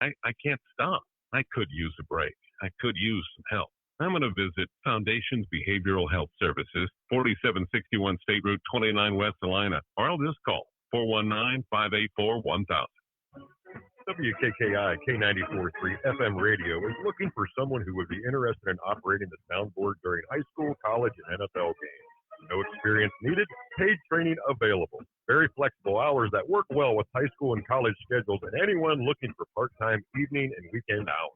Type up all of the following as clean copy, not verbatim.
I can't stop. I could use a break. I could use some help. I'm going to visit Foundations Behavioral Health Services, 4761 State Route 29 West Celina, or I'll just call 419-584-1000. WKKI K94.3 FM radio is looking for someone who would be interested in operating the soundboard during high school, college, and NFL games. No experience needed, paid training available. Very flexible hours that work well with high school and college schedules and anyone looking for part-time evening and weekend hours.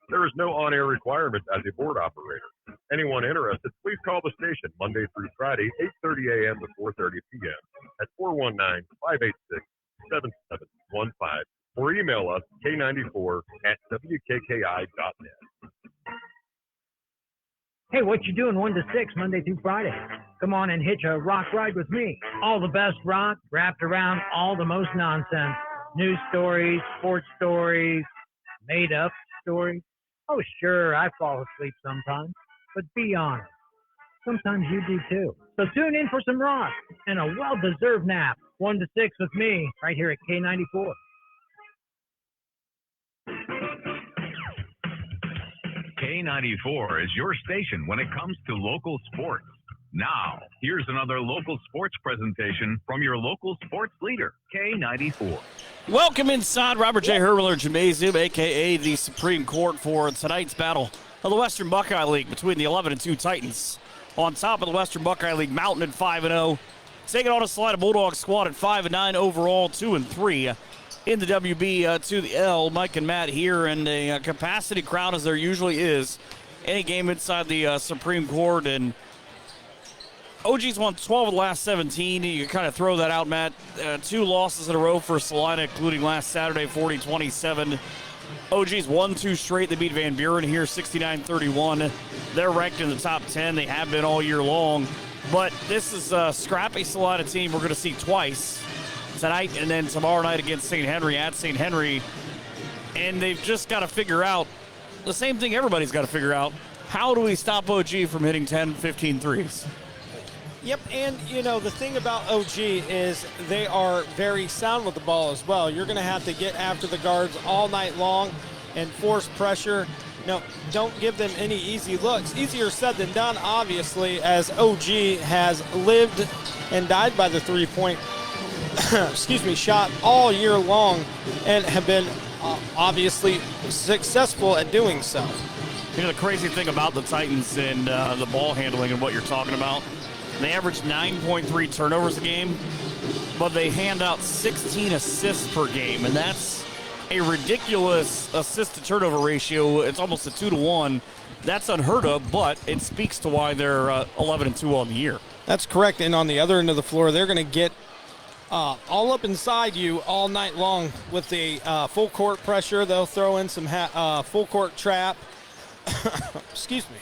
There is no on-air requirement as a board operator. Anyone interested, please call the station Monday through Friday, 8:30 a.m. to 4:30 p.m. at 419-586-7715 or email us k94@wkki.net. Hey, what you doing 1 to 6 Monday through Friday? Come on and hitch a rock ride with me. All the best rock wrapped around all the most nonsense. News stories, sports stories, made up stories. Oh, sure, I fall asleep sometimes, but be honest. Sometimes you do too. So tune in for some rock and a well-deserved nap. 1 to 6 with me right here at K94. K94 is your station when it comes to local sports. Now, here's another local sports presentation from your local sports leader, K94. Welcome inside Robert J. Hermiller Gymnasium, a.k.a. the Supreme Court, for tonight's battle of the Western Buckeye League between the 11-2 Titans. On top of the Western Buckeye League, Mountain at 5-0. Taking on a Celina Bulldog squad at 5-9 overall, 2-3 in the WB to the L. Mike and Matt here, and a capacity crowd as there usually is any game inside the Supreme Court. And OG's won 12 of the last 17. You can kind of throw that out, Matt. 2 losses in a row for Celina, including last Saturday, 40-27. OG's won 2 straight. They beat Van Buren here, 69-31. They're ranked in the top 10. They have been all year long. But this is a scrappy Celina team we're going to see twice tonight and then tomorrow night against St. Henry at St. Henry. And they've just got to figure out the same thing everybody's got to figure out. How do we stop OG from hitting 10, 15 threes? Yep, and, you know, the thing about OG is they are very sound with the ball as well. You're going to have to get after the guards all night long and force pressure. No, don't give them any easy looks. Easier said than done, obviously, as OG has lived and died by the three-point shot all year long and have been obviously successful at doing so. You know, the crazy thing about the Titans and the ball handling and what you're talking about, they average 9.3 turnovers a game, but they hand out 16 assists per game, and that's a ridiculous assist-to-turnover ratio. It's almost a 2-to-1. That's unheard of, but it speaks to why they're 11-2 on the year. That's correct, and on the other end of the floor, they're going to get all up inside you all night long with the full-court pressure. They'll throw in some full-court trap. Excuse me.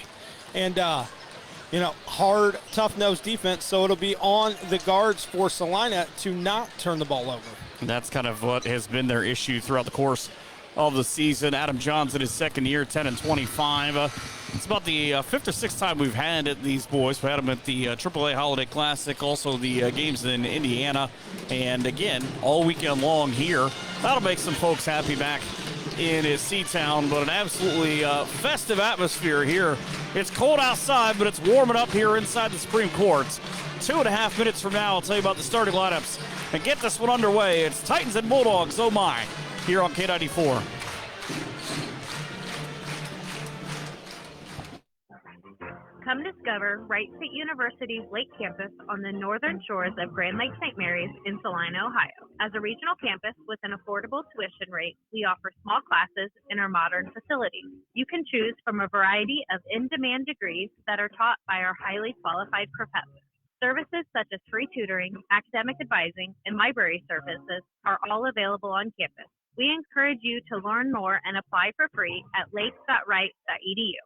And hard, tough-nosed defense, so it'll be on the guards for Celina to not turn the ball over. And that's kind of what has been their issue throughout the course of the season. Adam Johns in his second year, 10-25. It's about the 5th or 6th time we've had these boys. We had them at the AAA Holiday Classic, also the games in Indiana, and again, all weekend long here. That'll make some folks happy back in his C-Town, but an absolutely festive atmosphere here. It's cold outside, but it's warming up here inside the Supreme Court. 2.5 minutes from now, I'll tell you about the starting lineups and get this one underway. It's Titans and Bulldogs, oh my, here on K94. Come discover Wright State University's Lake Campus on the northern shores of Grand Lake St. Mary's in Celina, Ohio. As a regional campus with an affordable tuition rate, we offer small classes in our modern facilities. You can choose from a variety of in-demand degrees that are taught by our highly qualified professors. Services such as free tutoring, academic advising, and library services are all available on campus. We encourage you to learn more and apply for free at lake.wright.edu.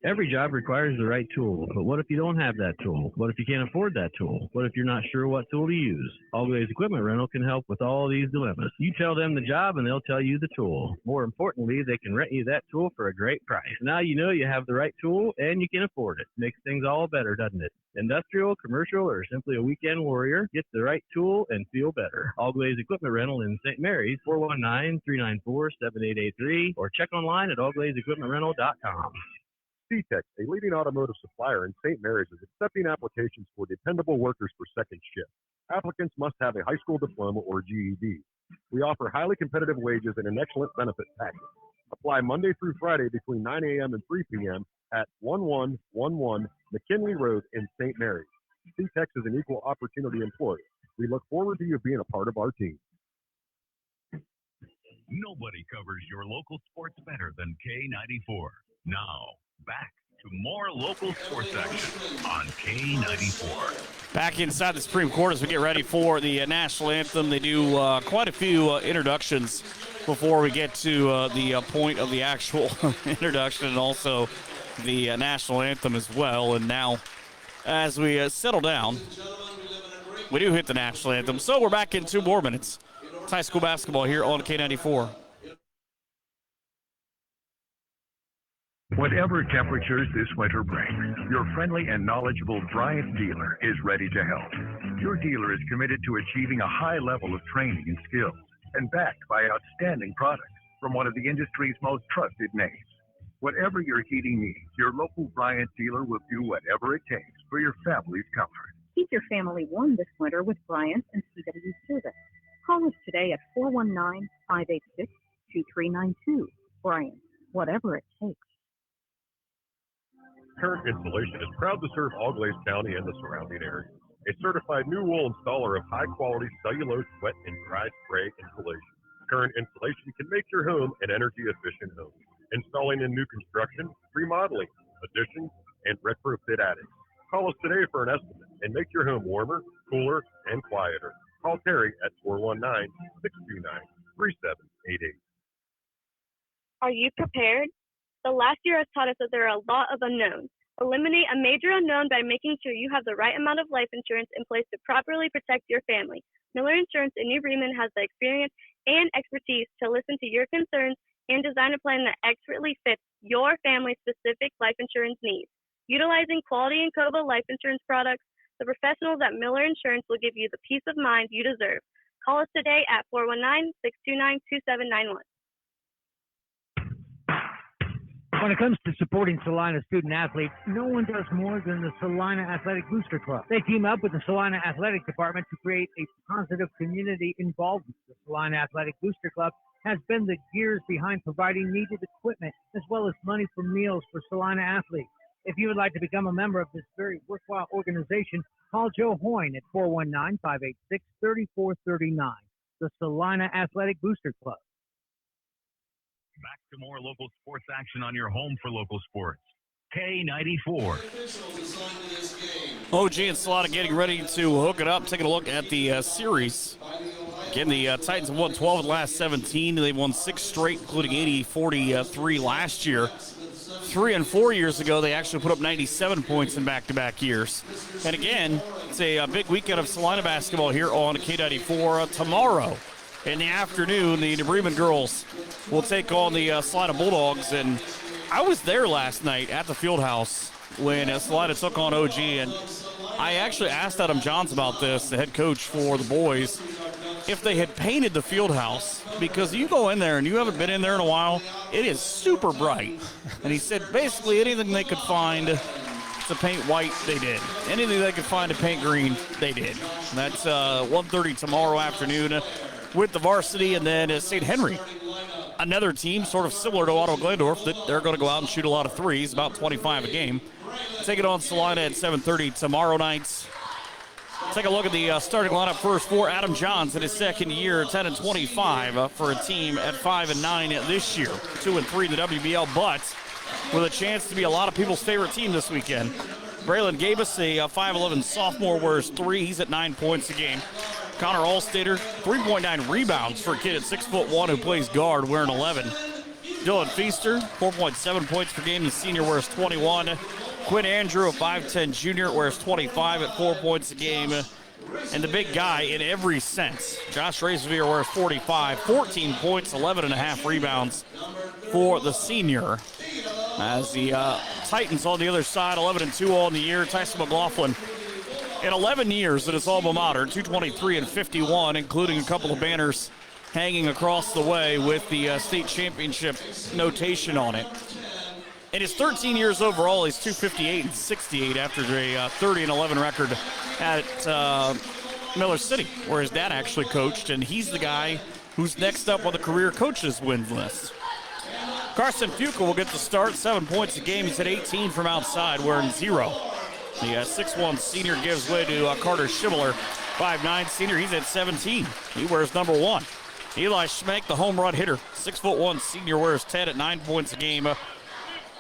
Every job requires the right tool, but what if you don't have that tool? What if you can't afford that tool? What if you're not sure what tool to use? All Glaze Equipment Rental can help with all these dilemmas. You tell them the job and they'll tell you the tool. More importantly, they can rent you that tool for a great price. Now you know you have the right tool and you can afford it. Makes things all better, doesn't it? Industrial, commercial, or simply a weekend warrior, get the right tool and feel better. All Glaze Equipment Rental in St. Mary's, 419-394-7883, or check online at allglazeequipmentrental.com. CTEX, a leading automotive supplier in St. Mary's, is accepting applications for dependable workers for second shift. Applicants must have a high school diploma or GED. We offer highly competitive wages and an excellent benefit package. Apply Monday through Friday between 9 a.m. and 3 p.m. at 1111 McKinley Road in St. Mary's. CTEX is an equal opportunity employer. We look forward to you being a part of our team. Nobody covers your local sports better than K94. Now, back to more local sports action on K94. Back inside the Supreme Court as we get ready for the national anthem. They do quite a few introductions before we get to the point of the actual introduction and also the national anthem as well. And now, as we settle down, we do hit the national anthem. So we're back in 2 more minutes. It's high school basketball here on K94. Whatever temperatures this winter brings, your friendly and knowledgeable Bryant dealer is ready to help. Your dealer is committed to achieving a high level of training and skills and backed by outstanding products from one of the industry's most trusted names. Whatever your heating needs, your local Bryant dealer will do whatever it takes for your family's comfort. Keep your family warm this winter with Bryant and CW Service. Call us today at 419-586-2392. Bryant, whatever it takes. Current Insulation is proud to serve Auglaize County and the surrounding area. A certified new wool installer of high-quality cellulose wet and dry spray insulation. Current Insulation can make your home an energy-efficient home. Installing in new construction, remodeling, additions, and retrofit attics. Call us today for an estimate and make your home warmer, cooler, and quieter. Call Terry at 419-629-3788. Are you prepared? The last year has taught us that there are a lot of unknowns. Eliminate a major unknown by making sure you have the right amount of life insurance in place to properly protect your family. Miller Insurance in New Bremen has the experience and expertise to listen to your concerns and design a plan that expertly fits your family's specific life insurance needs. Utilizing quality and COBA life insurance products, the professionals at Miller Insurance will give you the peace of mind you deserve. Call us today at 419-629-2791. When it comes to supporting Celina student athletes, no one does more than the Celina Athletic Booster Club. They team up with the Celina Athletic Department to create a positive community involvement. The Celina Athletic Booster Club has been the gears behind providing needed equipment as well as money for meals for Celina athletes. If you would like to become a member of this very worthwhile organization, call Joe Hoyne at 419-586-3439. The Celina Athletic Booster Club. Back to more local sports action on your home for local sports. K94. OG and Celina getting ready to hook it up. Taking a look at the series. Again, the Titans have won 12 of the last 17. They've won 6 straight, including 80-43 last year. 3 and 4 years ago, they actually put up 97 points in back-to-back years. And again, it's a big weekend of Celina basketball here on K94 tomorrow. In the afternoon, the New Bremen girls will take on the Celina Bulldogs. And I was there last night at the Fieldhouse when Celina took on OG. And I actually asked Adam Johns about this, the head coach for the boys, if they had painted the Fieldhouse. Because you go in there and you haven't been in there in a while, it is super bright. And he said basically anything they could find to paint white, they did. Anything they could find to paint green, they did. And that's 1:30 tomorrow afternoon with the varsity, and then St. Henry, another team sort of similar to Ottawa Glandorf, that they're going to go out and shoot a lot of threes, about 25 a game. Take it on Celina at 7:30 tomorrow night. Take a look at the starting lineup first for Adam Johns in his second year, 10-25 for a team at 5-9 this year, 2-3 in the WBL, but with a chance to be a lot of people's favorite team this weekend. Braylon Gabus, a 5'11 sophomore, wears 3. He's at 9 points a game. Connor Allstater, 3.9 rebounds for a kid at 6'1" who plays guard, wearing 11. Dylan Feaster, 4.7 points per game. The senior wears 21. Quinn Andrew, a 5'10 junior, wears 25 at 4 points a game. And the big guy in every sense, Josh Razorvier, wears 45, 14 points, 11.5 rebounds for the senior. As the Titans on the other side, 11-2 on the year. Tyson McLaughlin, in 11 years at his alma mater, 223 and 51, including a couple of banners hanging across the way with the state championship notation on it. In his 13 years overall, he's 258 and 68 after a 30-11 record at Miller City, where his dad actually coached, and he's the guy who's next up on the career coaches wins list. Carson Fuqua will get the start, 7 points a game. He's at 18 from outside, wearing 0. The 6'1 senior gives way to Carter Schimmler, 5'9 senior. He's at 17. He wears number 1. Eli Schmeck, the home run hitter, 6'1 senior, wears 10 at 9 points a game.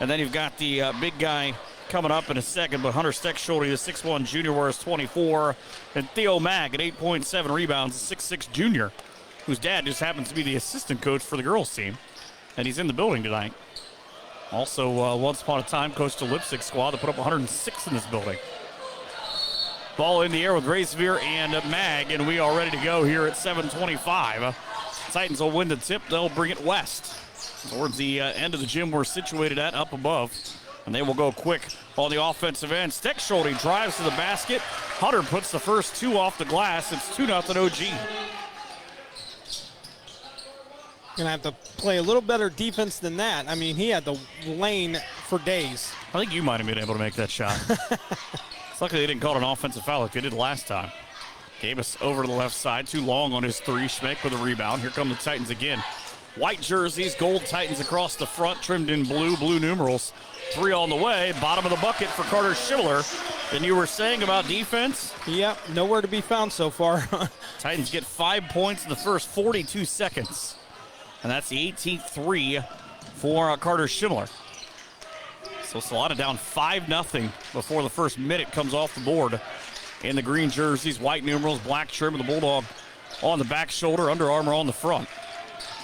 And then you've got the big guy coming up in a second, but Hunter Steckschulte, the 6'1 junior, wears 24. And Theo Mag at 8.7 rebounds, the 6'6 junior, whose dad just happens to be the assistant coach for the girls team. And he's in the building tonight. Also, once upon a time, coached the Lipstick squad that put up 106 in this building. Ball in the air with Razorvier and Mag, and we are ready to go here at 7:25. Titans will win the tip. They'll bring it west towards the end of the gym we're situated at, up above. And they will go quick on the offensive end. Steckschulte drives to the basket. Hunter puts the first 2 off the glass. It's 2-0 OG. Going to have to play a little better defense than that. I mean, he had the lane for days. I think you might have been able to make that shot. It's lucky they didn't call it an offensive foul like they did last time. Gabus over to the left side, too long on his 3. Schmeck with a rebound. Here come the Titans again. White jerseys, gold Titans across the front, trimmed in blue numerals. 3 on the way, bottom of the bucket for Carter Schimmler. And you were saying about defense? Yep, nowhere to be found so far. Titans get 5 points in the first 42 seconds. And that's the 18th 3 for Carter Schimmler. So Celina down 5-0 before the first minute comes off the board. In the green jerseys, white numerals, black trim with the Bulldog on the back shoulder, Under Armour on the front.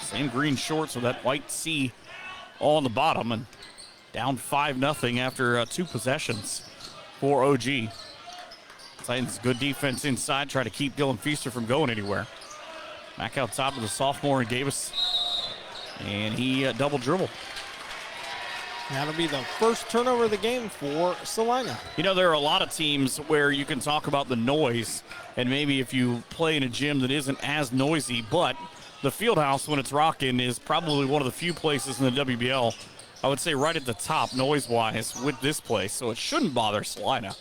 Same green shorts with that white C on the bottom. And down 5-0 after 2 possessions for OG. Titans good defense inside, try to keep Dylan Feaster from going anywhere. Back out top of the sophomore in Gabus. And he double dribble. That'll be the first turnover of the game for Celina. You know, there are a lot of teams where you can talk about the noise, and maybe if you play in a gym that isn't as noisy, but the field house, when it's rocking, is probably one of the few places in the WBL, I would say right at the top, noise-wise, with this place, so it shouldn't bother Celina.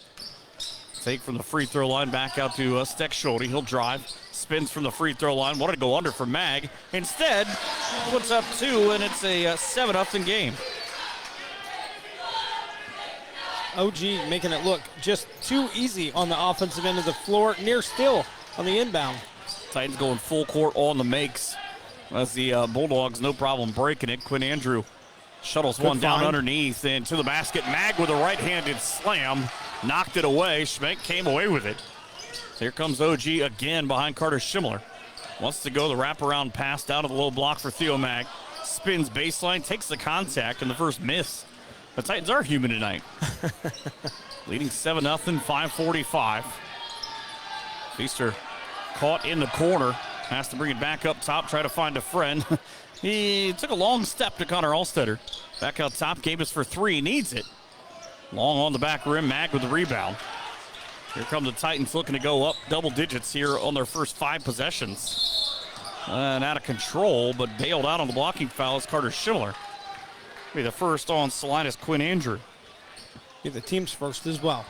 Take from the free throw line back out to Steckschulte. He'll drive, spins from the free throw line, wanted to go under for Mag. Instead, puts up 2, and it's a 7-0 game. OG making it look just too easy on the offensive end of the floor, near still on the inbound. Titans going full court on the makes as the Bulldogs no problem breaking it. Quinn Andrew shuttles one down underneath and to the basket. Mag with a right-handed slam, knocked it away. Schmeck came away with it. So here comes OG again behind Carter Schimmler. Wants to go the wraparound pass down to the low block for Theo Mag. Spins baseline, takes the contact, and the first miss. The Titans are human tonight. Leading 7-0, 5:45. Feaster caught in the corner. Has to bring it back up top, try to find a friend. He took a long step to Connor Alstetter. Back out top, Gabus for 3, needs it. Long on the back rim, Mag with the rebound. Here come the Titans looking to go up double digits here on their first 5 possessions. And out of control, but bailed out on the blocking foul is Carter Schimmler. Be the first on Celina's Quinn Andrew. Be the team's first as well.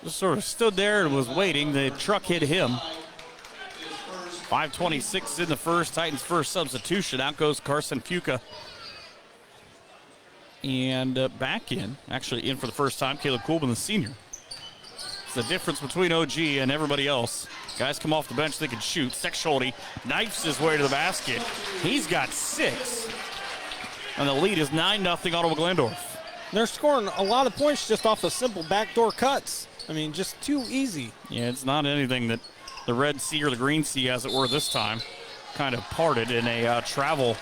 Just sort of stood there and was waiting. The truck hit him. 5:26 in the first. Titans' first substitution. Out goes Carson Fuqua. And back in, actually in for the first time, Caleb Coolman, the senior. It's the difference between OG and everybody else. Guys come off the bench, they can shoot. Steckschulte knifes his way to the basket. He's got 6. And the lead is 9-0 Ottawa Glandorf. They're scoring a lot of points just off of simple backdoor cuts. I mean, just too easy. Yeah, it's not anything that the Red Sea or the Green Sea, as it were this time, kind of parted in a travel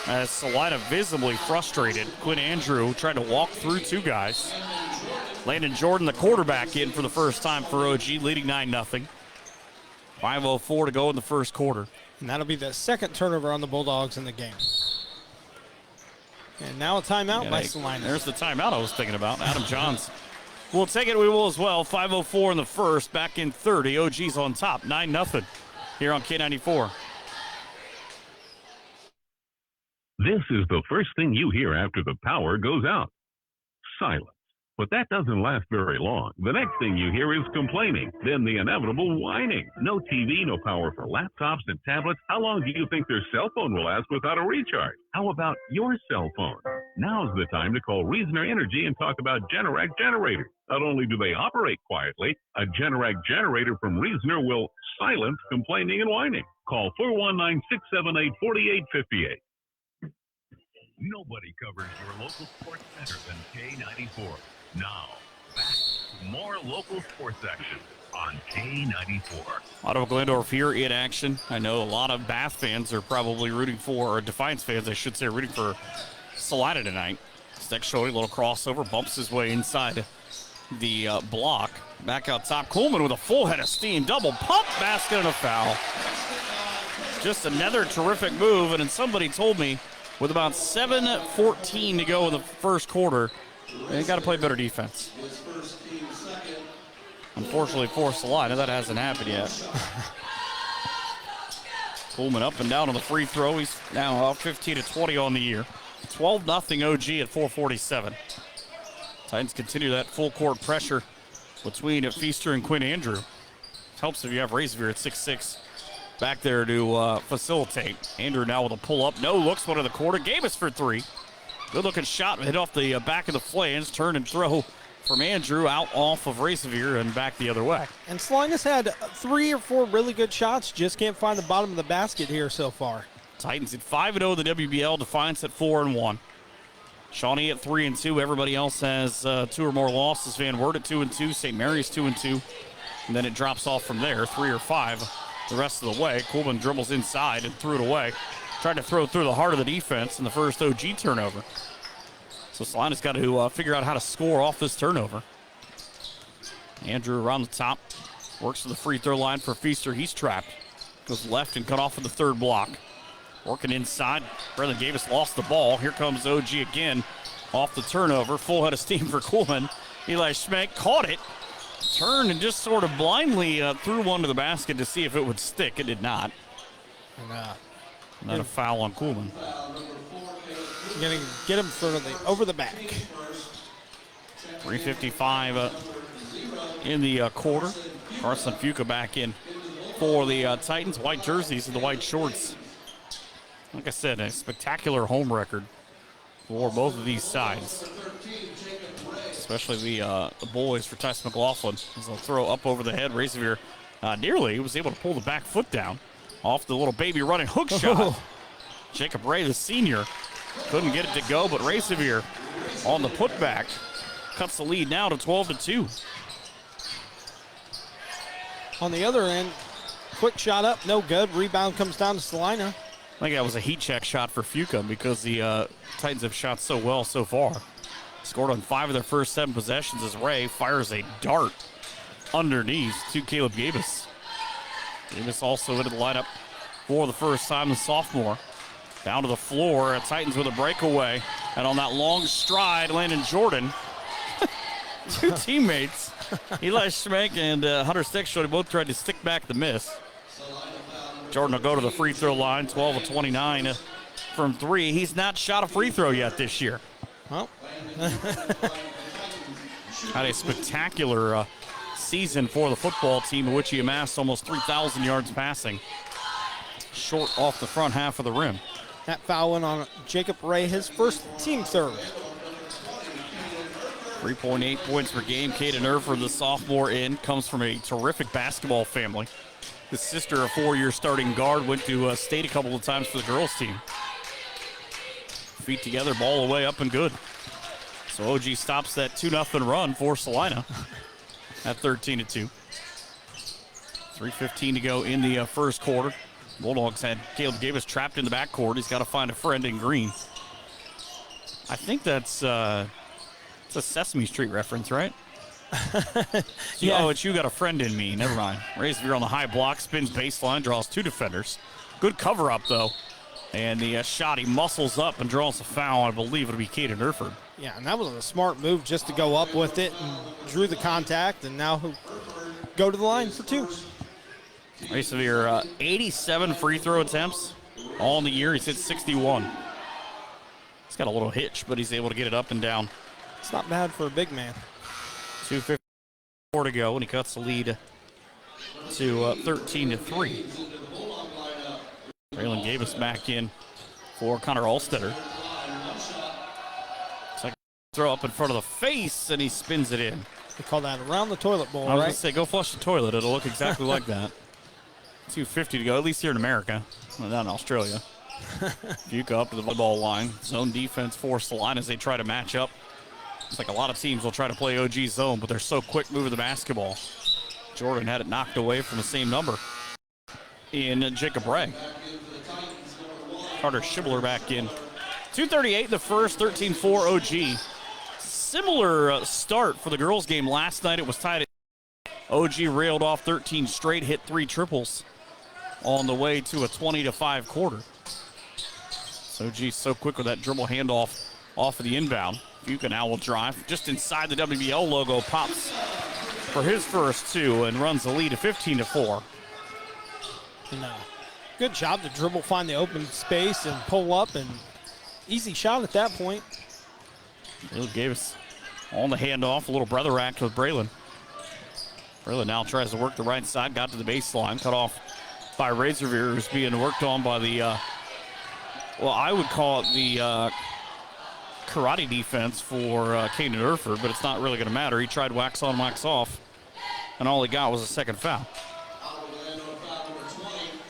as Celina visibly frustrated. Quinn Andrew tried to walk through two guys. Landon Jordan, the quarterback, in for the first time for OG, leading 9-0. 5:04 to go in the first quarter. And that'll be the second turnover on the Bulldogs in the game. And now a timeout by Celina. There's the timeout I was thinking about. Adam Johns. We'll take it. We will as well. 5:04 in the first. Back in 30. OG's on top. 9-0 here on K94. This is the first thing you hear after the power goes out. Silence. But that doesn't last very long. The next thing you hear is complaining, then the inevitable whining. No TV, no power for laptops and tablets. How long do you think their cell phone will last without a recharge? How about your cell phone? Now's the time to call Reasoner Energy and talk about Generac generators. Not only do they operate quietly, a Generac generator from Reasoner will silence complaining and whining. Call 419-678-4858. Nobody covers your local sports better than K94. Now, back to more local sports action on K94. Ottawa Glandorf here in action. I know a lot of Bath fans are probably rooting for, or Defiance fans, I should say, rooting for Celina tonight. Steck Shody, little crossover, bumps his way inside the block. Back out top, Coleman with a full head of steam. Double pump, basket, and a foul. Just another terrific move, and then somebody told me with about 7:14 to go in the first quarter, they got to play better defense. Unfortunately for Celina, that hasn't happened yet. Coleman up and down on the free throw. He's now up 15-20 on the year. 12-0 OG at 4:47. Titans continue that full court pressure between Feaster and Quinn Andrew. It helps if you have Razorbeer at 6'6". Back there to facilitate. Andrew now with a pull-up. No looks, one of the quarter. Gabus for three. Good-looking shot. Hit off the back of the flange. Turn and throw from Andrew out off of Razorbeer and back the other way. And Celina's had 3 or 4 really good shots. Just can't find the bottom of the basket here so far. Titans at 5-0 in the WBL. Defiance at 4-1. Shawnee at 3-2. Everybody else has 2 or more losses. Van Wert at 2-2. St. Mary's 2-2. And then it drops off from there, 3 or 5. The rest of the way. Coleman dribbles inside and threw it away. Tried to throw through the heart of the defense in the first OG turnover. So Celina's got to figure out how to score off this turnover. Andrew around the top. Works to the free throw line for Feaster. He's trapped. Goes left and cut off with the third block. Working inside. Brendan Gabus lost the ball. Here comes OG again off the turnover. Full head of steam for Coleman. Eli Schmeck caught it. Turned and just sort of blindly threw one to the basket to see if it would stick. It did not. Not a foul on Coleman. Going to get him over the back. 3:55 in the quarter. Carson Fuca back in for the Titans. White jerseys and the white shorts. Like I said, a spectacular home record for both of these sides. Especially the boys for Tyson McLaughlin. As they'll throw up over the head. Razorbeer nearly was able to pull the back foot down off the little baby running hook shot. Jacob Ray, the senior, couldn't get it to go, but Razorbeer on the putback cuts the lead now to 12-2. On the other end, quick shot up, no good. Rebound comes down to Celina. I think that was a heat check shot for Fuca because the Titans have shot so well so far. Scored on 5 of their first 7 possessions as Ray fires a dart underneath to Caleb Gabus. Gabus also into the lineup for the first time, the sophomore. Down to the floor, Titans with a breakaway. And on that long stride, Landon Jordan. 2 teammates, Eli Schmeck and Hunter Steckshot, both tried to stick back the miss. Jordan will go to the free throw line, 12 of 29 from 3. He's not shot a free throw yet this year. Well, had a spectacular season for the football team in which he amassed almost 3,000 yards passing. Short off the front half of the rim. That foul went on Jacob Ray, his first team third. 3.8 points per game. Caden Erford, the sophomore comes from a terrific basketball family. His sister, a 4-year starting guard, went to state a couple of times for the girls team. Feet together, ball away, up and good. So OG stops that 2-0 run for Celina at 13-2. 3:15 to go in the first quarter. Bulldogs had Caleb Davis trapped in the backcourt. He's got to find a friend in green. I think that's it's a Sesame Street reference, right? Yeah. Oh, it's You Got a Friend in Me. Never mind. Razorveer on the high block, spins baseline, draws 2 defenders. Good cover up, though. And the shot, he muscles up and draws a foul. I believe it'll be Caden Erford. Yeah, and that was a smart move just to go up with it and drew the contact, and now he'll go to the line for 2. Razorveer, 87 free throw attempts all in the year. He's hit 61. He's got a little hitch, but he's able to get it up and down. It's not bad for a big man. 2:54 to go, and he cuts the lead to 13-3. Braylon Davis back in for Connor Alstetter. Second throw up in front of the face, and he spins it in. They call that around the toilet bowl, I was right? going to say, go flush the toilet. It'll look exactly like that. 2:50 to go, at least here in America. Well, not in Australia. Fuka up to the volleyball line. Zone defense for Celina as they try to match up. It's like a lot of teams will try to play OG zone, but they're so quick moving the basketball. Jordan had it knocked away from the same number in Jacob Ray. Carter Schibler back in. 2:38 the first, 13-4 OG. Similar start for the girls' game last night. It was tied at OG railed off 13 straight, hit 3 triples on the way to a 20-5 quarter. So OG's so quick with that dribble handoff off of the inbound. Fuka now will drive just inside the WBL logo, pops for his first 2 and runs the lead to 15-4. No. Good job to dribble, find the open space, and pull up, and easy shot at that point. Bill Davis on the handoff, a little brother act with Braylon. Braylon now tries to work the right side, got to the baseline, cut off by Razorveer, who's being worked on by the, well, I would call it the karate defense for Caden Erford, but it's not really going to matter. He tried wax on, wax off, and all he got was a second foul.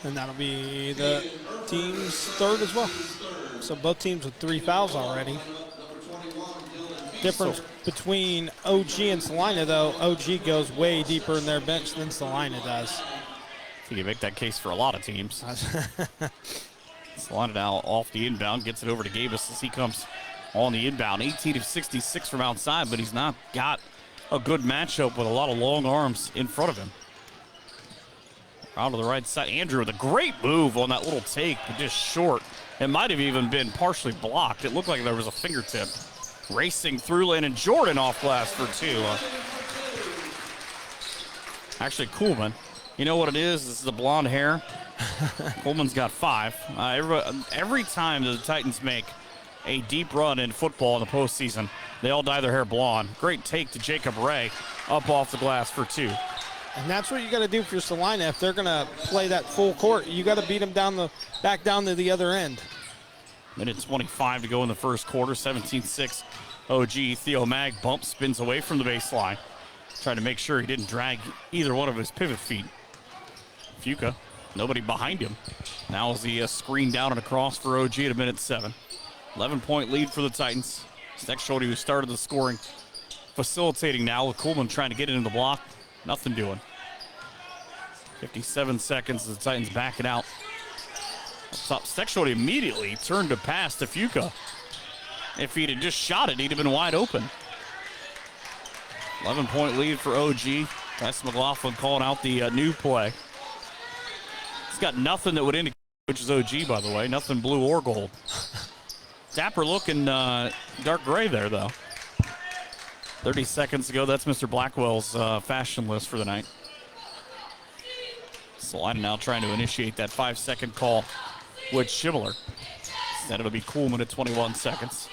And that'll be the team's 3rd as well. So both teams with 3 fouls already. Difference between OG and Celina, though, OG goes way deeper in their bench than Celina does. I think you make that case for a lot of teams. Celina now off the inbound, gets it over to Gabus as he comes on the inbound. 18 of 66 from outside, but he's not got a good matchup with a lot of long arms in front of him. Out to the right side, Andrew with a great move on that little take, but just short. It might have even been partially blocked. It looked like there was a fingertip. Racing through lane, and Jordan off glass for 2. Actually, Kuhlman. You know what it is? This is the blonde hair. Kuhlman's got 5. Every time the Titans make a deep run in football in the postseason, they all dye their hair blonde. Great take to Jacob Ray, up off the glass for 2. And that's what you got to do for Celina. If they're going to play that full court, you got to beat them back down to the other end. Minute 25 to go in the first quarter. 17-6 OG. Theo Mag bump, spins away from the baseline. Trying to make sure he didn't drag either one of his pivot feet. Fuka, nobody behind him. Now is the screen down and across for OG at a minute 7. 11-point lead for the Titans. Steckschulte, who started the scoring, facilitating now with Kuhlman trying to get into the block. Nothing doing. 57 seconds as the Titans back it out. Steckschulte immediately turned to pass to Fuka. If he'd have just shot it, he'd have been wide open. 11-point lead for OG. Tyson McLaughlin calling out the new play. He's got nothing that would indicate, which is OG, by the way. Nothing blue or gold. Dapper looking dark gray there, though. 30 seconds ago, that's Mr. Blackwell's fashion list for the night. Celina now trying to initiate that 5-second call with Schibler. Instead, it'll be Kuhlman at 21 seconds.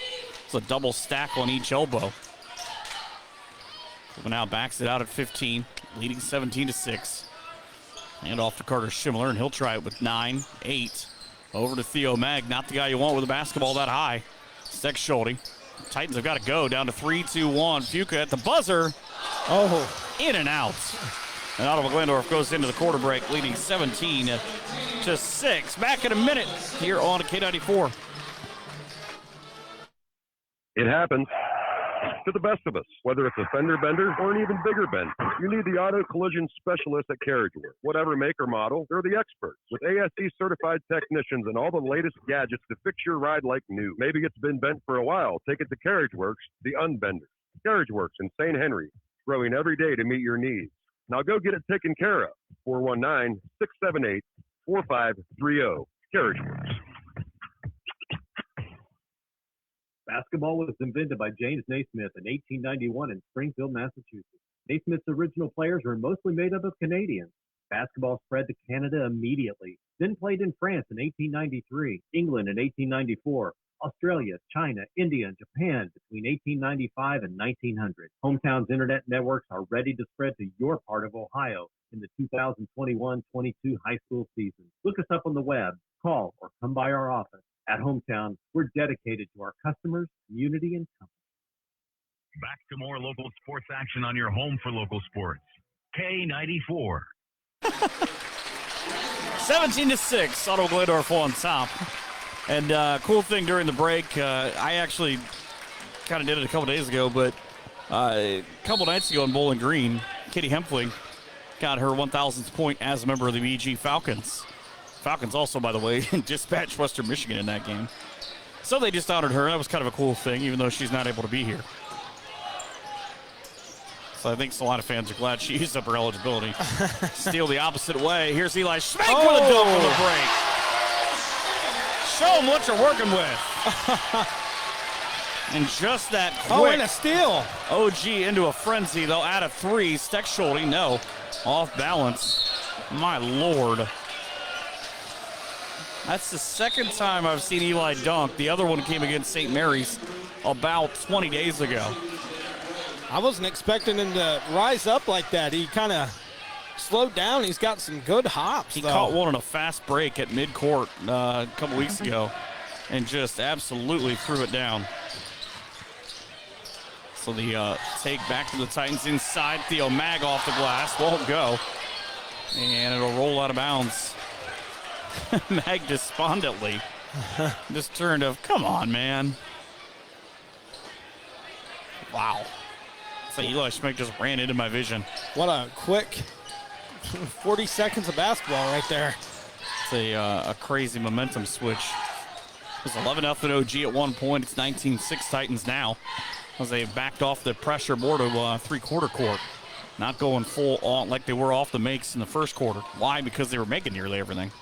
It's a double stack on each elbow. Kuhlman now backs it out at 15, leading 17-6. Hand off to Carter Schibler, and he'll try it with 9, 8. Over to Theo Mag, not the guy you want with a basketball that high. Steckschulte. Titans have got to go down to 3-2-1. Fuka at the buzzer. Oh, in and out. And Ottawa Glandorf goes into the quarter break, leading 17-6. Back in a minute here on K94. It happens. to the best of us. Whether it's a fender bender or an even bigger bend, you need the auto collision specialist at Carriageworks. Whatever make or model, they're the experts. With ASE certified technicians and all the latest gadgets to fix your ride like new. Maybe it's been bent for a while. Take it to Carriageworks, the unbender. Carriageworks in St. Henry, growing every day to meet your needs. Now go get it taken care of. 419-678-4530. Carriageworks. Basketball was invented by James Naismith in 1891 in Springfield, Massachusetts. Naismith's original players were mostly made up of Canadians. Basketball spread to Canada immediately, then played in France in 1893, England in 1894, Australia, China, India, and Japan between 1895 and 1900. Hometown's internet networks are ready to spread to your part of Ohio in the 2021-22 high school season. Look us up on the web, call, or come by our office. At Hometown, we're dedicated to our customers, community, and company. Back to more local sports action on your home for local sports. K94. 17-6, Ottawa Glandorf on top. And cool thing during the break, I actually kind of did it a couple days ago, but a couple nights ago in Bowling Green, Katie Hempfling got her 1,000th point as a member of the BG Falcons. Falcons also, by the way, dispatched Western Michigan in that game. So they just honored her. That was kind of a cool thing, even though she's not able to be here. So I think a lot of fans are glad she used up her eligibility. Steal the opposite way. Here's Eli Schmeck with a dunk on the break. Show them what you're working with. And just that quick. Oh, and a steal. OG into a frenzy. They'll add a three. Steck-Schulte, no. Off balance. My Lord. That's the second time I've seen Eli dunk. The other one came against St. Mary's about 20 days ago. I wasn't expecting him to rise up like that. He kind of slowed down. He's got some good hops, He caught one on a fast break at midcourt a couple weeks ago and just absolutely threw it down. So the take back to the Titans inside. Theo Mag off the glass. Won't go. And it'll roll out of bounds. Mag despondently just turned to, come on, man. Wow. So Eli Schmeck just ran into my vision. What a quick 40 seconds of basketball right there. It's a crazy momentum switch. It was 11-0 OG at one point. It's 19-6 Titans now as they backed off the pressure more to three-quarter court. Not going full on like they were off the makes in the first quarter. Why? Because they were making nearly everything.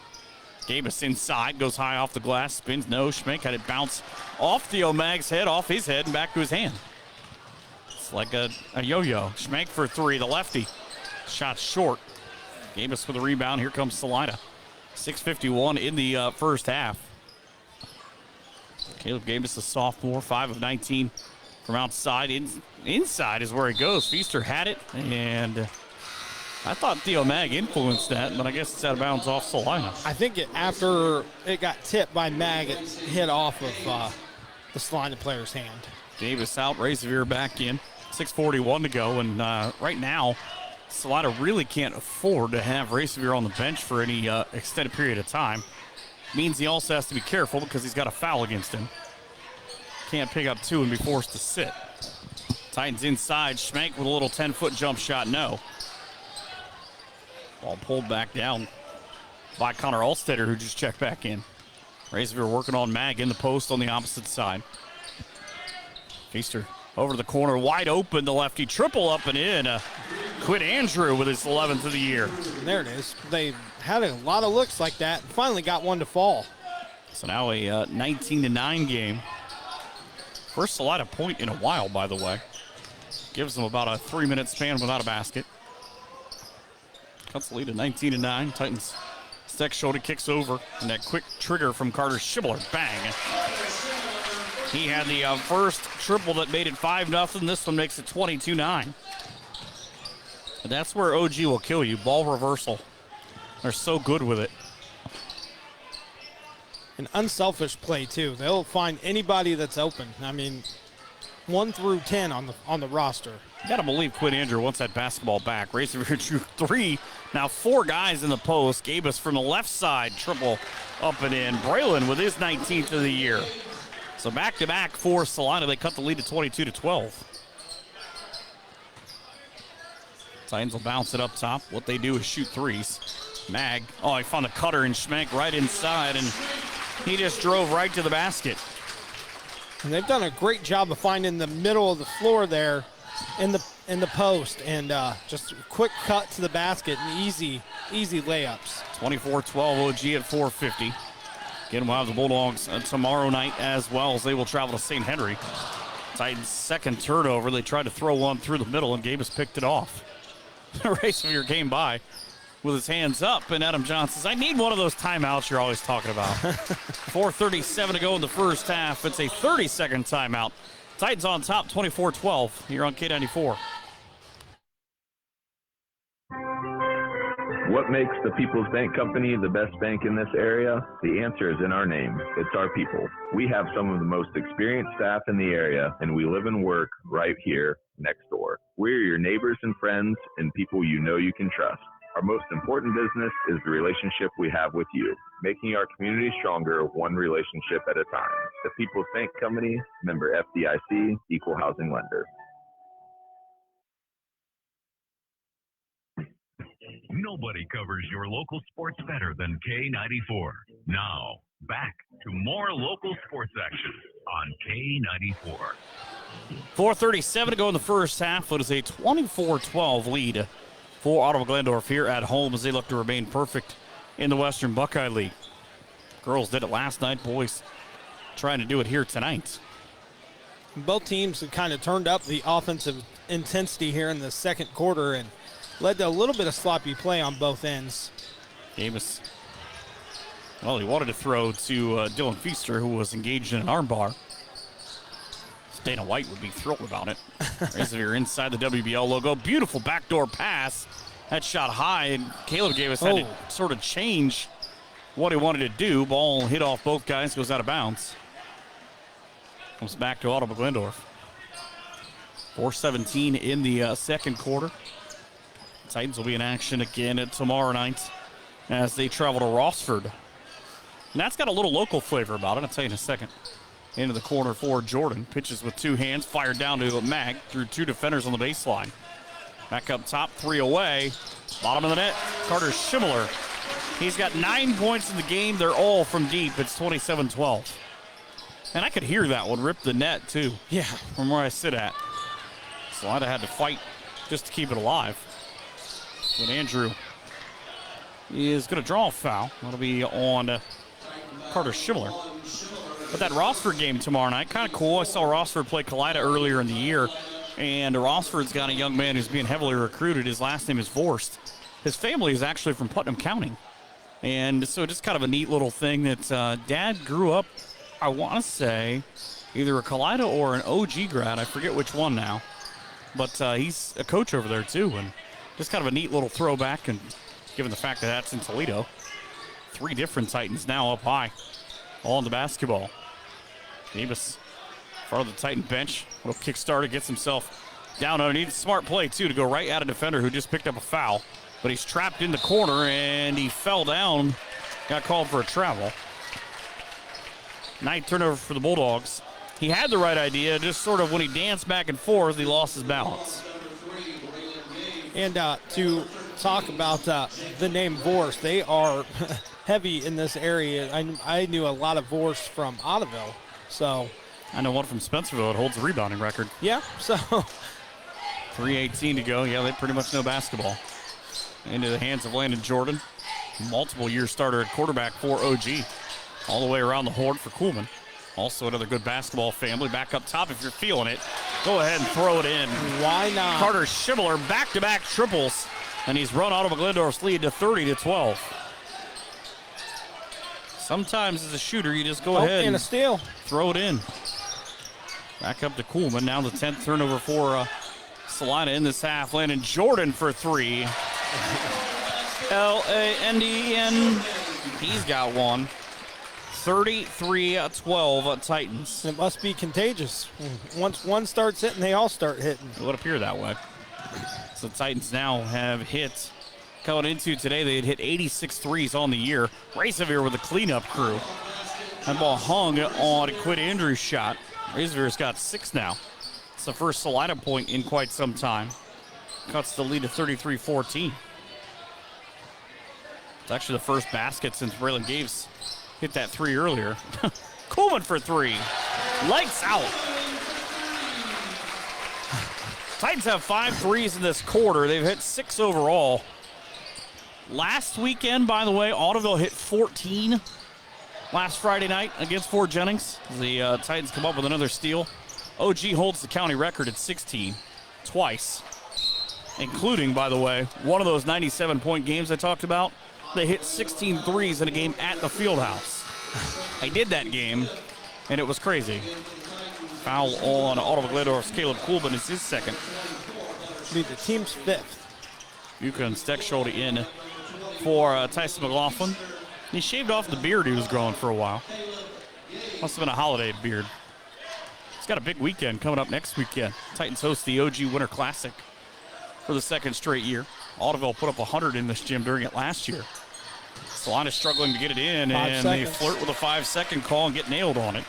Gabus inside, goes high off the glass, spins no. Schmeck had it bounce off Theo Mag's head, off his head, and back to his hand. It's like a yo-yo. Schmeck for three, the lefty. Shot short. Gabus with a rebound. Here comes Celina. 6:51 in the first half. Caleb Gabus, a sophomore, 5 of 19 from outside. Inside is where he goes. Feaster had it, and I thought Theo Mag influenced that, but I guess it's out of bounds off Celina. I think after it got tipped by Mag, it hit off of the Celina player's hand. Davis out, Razor back in. 6:41 to go, and right now, Celina really can't afford to have Razor on the bench for any extended period of time. Means he also has to be careful because he's got a foul against him. Can't pick up two and be forced to sit. Titans inside, Schmeck with a little 10-foot jump shot, no. Ball pulled back down by Connor Alstetter, who just checked back in. Razor working on Mag in the post on the opposite side. Feaster over the corner, wide open, the lefty triple up and in. Quinn Andrew with his 11th of the year. There it is. They had a lot of looks like that and finally got one to fall. So now a 19-9 game. First Celina point in a while, by the way. Gives them about a 3-minute span without a basket. Cuts the lead to 19-9. Titans Steck-Schulte kicks over, and that quick trigger from Carter Schibler. Bang. He had the first triple that made it 5-0. This one makes it 22-9. And that's where OG will kill you. Ball reversal. They're so good with it. An unselfish play, too. They'll find anybody that's open. I mean, 1 through 10 on the roster. You got to believe Quinn Andrew wants that basketball back. Razor drew 3. Now 4 guys in the post. Gabus from the left side. Triple up and in. Braylon with his 19th of the year. So back-to-back for Celina. They cut the lead to 22-12. Titans will bounce it up top. What they do is shoot threes. Mag, he found the cutter and Schmenk right inside, and he just drove right to the basket. And they've done a great job of finding the middle of the floor there in the post, and just a quick cut to the basket and easy layups. 24-12 OG at 4:50. Again, we'll have the Bulldogs tomorrow night as well, as they will travel to St. Henry. Titans' second turnover. They tried to throw one through the middle, and Gabus picked it off. Racevier came by with his hands up, and Adam Johnson says, I need one of those timeouts you're always talking about. 4:37 to go in the first half. It's a 30-second timeout. Titans on top, 24-12 here on K94. What makes the People's Bank Company the best bank in this area? The answer is in our name. It's our people. We have some of the most experienced staff in the area, and we live and work right here next door. We're your neighbors and friends and people you know you can trust. Our most important business is the relationship we have with you, making our community stronger one relationship at a time. The People's Bank Company, member FDIC, equal housing lender. Nobody covers your local sports better than K94. Now, back to more local sports action on K94. 4:37 to go in the first half. It is a 24-12 lead for Ottawa Glandorf here at home as they look to remain perfect in the Western Buckeye League. Girls did it last night. Boys trying to do it here tonight. Both teams have kind of turned up the offensive intensity here in the second quarter and led to a little bit of sloppy play on both ends. Gabus, he wanted to throw to Dylan Feaster, who was engaged in an armbar. Dana White would be thrilled about it. Razovier inside the WBL logo. Beautiful backdoor pass. That shot high, and Caleb Gabus had to sort of change what he wanted to do. Ball hit off both guys, goes out of bounds. Comes back to Ottawa Glandorf. 4:17 in the second quarter. Titans will be in action again tomorrow night as they travel to Rossford. And that's got a little local flavor about it. I'll tell you in a second. Into the corner for Jordan. Pitches with two hands, fired down to Mag through two defenders on the baseline. Back up top, three away. Bottom of the net, Carter Schimmeler. He's got 9 points in the game. They're all from deep. It's 27-12. And I could hear that one rip the net, too. Yeah. From where I sit at. Celina had to fight just to keep it alive. But Andrew is going to draw a foul. That'll be on Carter Schimmeler. But that Rossford game tomorrow night, kind of cool. I saw Rossford play Kalida earlier in the year, and Rossford's got a young man who's being heavily recruited. His last name is Vorst. His family is actually from Putnam County. And so just kind of a neat little thing that Dad grew up, I want to say, either a Kalida or an OG grad. I forget which one now. But he's a coach over there, too, and just kind of a neat little throwback, and given the fact that that's in Toledo. 3 different Titans now up high. All in the basketball. Davis, front of the Titan bench. Little kickstarter, gets himself down underneath. Smart play, too, to go right at a defender who just picked up a foul. But he's trapped in the corner, and he fell down. Got called for a travel. 9th turnover for the Bulldogs. He had the right idea, just sort of when he danced back and forth, he lost his balance. And to talk about the name Vorst, they are heavy in this area. I knew a lot of Vorst from Ottaville, so. I know one from Spencerville that holds the rebounding record. Yeah, so. 3:18 to go. Yeah, they pretty much know basketball. Into the hands of Landon Jordan. Multiple year starter at quarterback for OG. All the way around the horn for Kuhlman. Also another good basketball family. Back up top if you're feeling it. Go ahead and throw it in. Why not? Carter Schimmeler back-to-back triples. And he's run Ottawa Glandorf's lead to 30-12. Sometimes as a shooter, you just go ahead and a steal. Throw it in. Back up to Kuhlman. Now the 10th turnover for Celina in this half. Landon Jordan for 3. L-A-N-D-E-N. He's got one. 33-12 Titans. It must be contagious. Once one starts hitting, they all start hitting. It would appear that way. So the Titans now have hit, coming into today, they had hit 86 threes on the year. Razovier with a cleanup crew. That ball hung on Quinn Andrews' shot. Razovier's got 6 now. It's the first Celina point in quite some time. cuts the lead to 33-14. It's actually the first basket since Braylon Gaves hit that three earlier. Coleman for three. Lights out. Titans have 5 threes in this quarter. They've hit 6 overall. Last weekend, by the way, Ottawaville hit 14 last Friday night against Fort Jennings. The Titans come up with another steal. OG holds the county record at 16 twice, including, by the way, one of those 97-point games I talked about. They hit 16 threes in a game at the Fieldhouse. I did that game, and it was crazy. Foul on Ottawa Glandorf's Caleb Coolman is his second. Be the team's 5th. Buka and Steckschulte in for Tyson McLaughlin. He shaved off the beard he was growing for a while. Must have been a holiday beard. He's got a big weekend coming up next weekend. Titans host the OG Winter Classic for the second straight year. Ottawaville put up 100 in this gym during it last year. Celina struggling to get it in, and they flirt with a 5-second call and get nailed on it.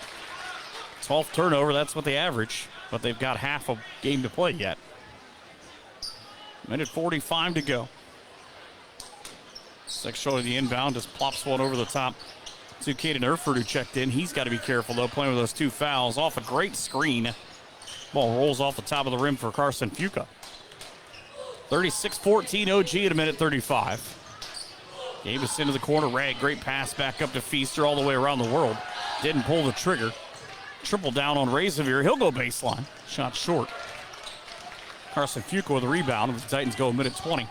12th turnover, that's what they average, but they've got half a game to play yet. Minute 45 to go. Steckschulte the inbound, just plops one over the top to Caden Erford, who checked in. He's got to be careful, though, playing with those 2 fouls. Off a great screen. Ball rolls off the top of the rim for Carson Fuca. 36-14 OG at a minute 35. Davis into the corner. Rag, great pass back up to Feaster all the way around the world. Didn't pull the trigger. Triple down on Razorvere. He'll go baseline. Shot short. Carson Fuca with a rebound. The Titans go a minute 20.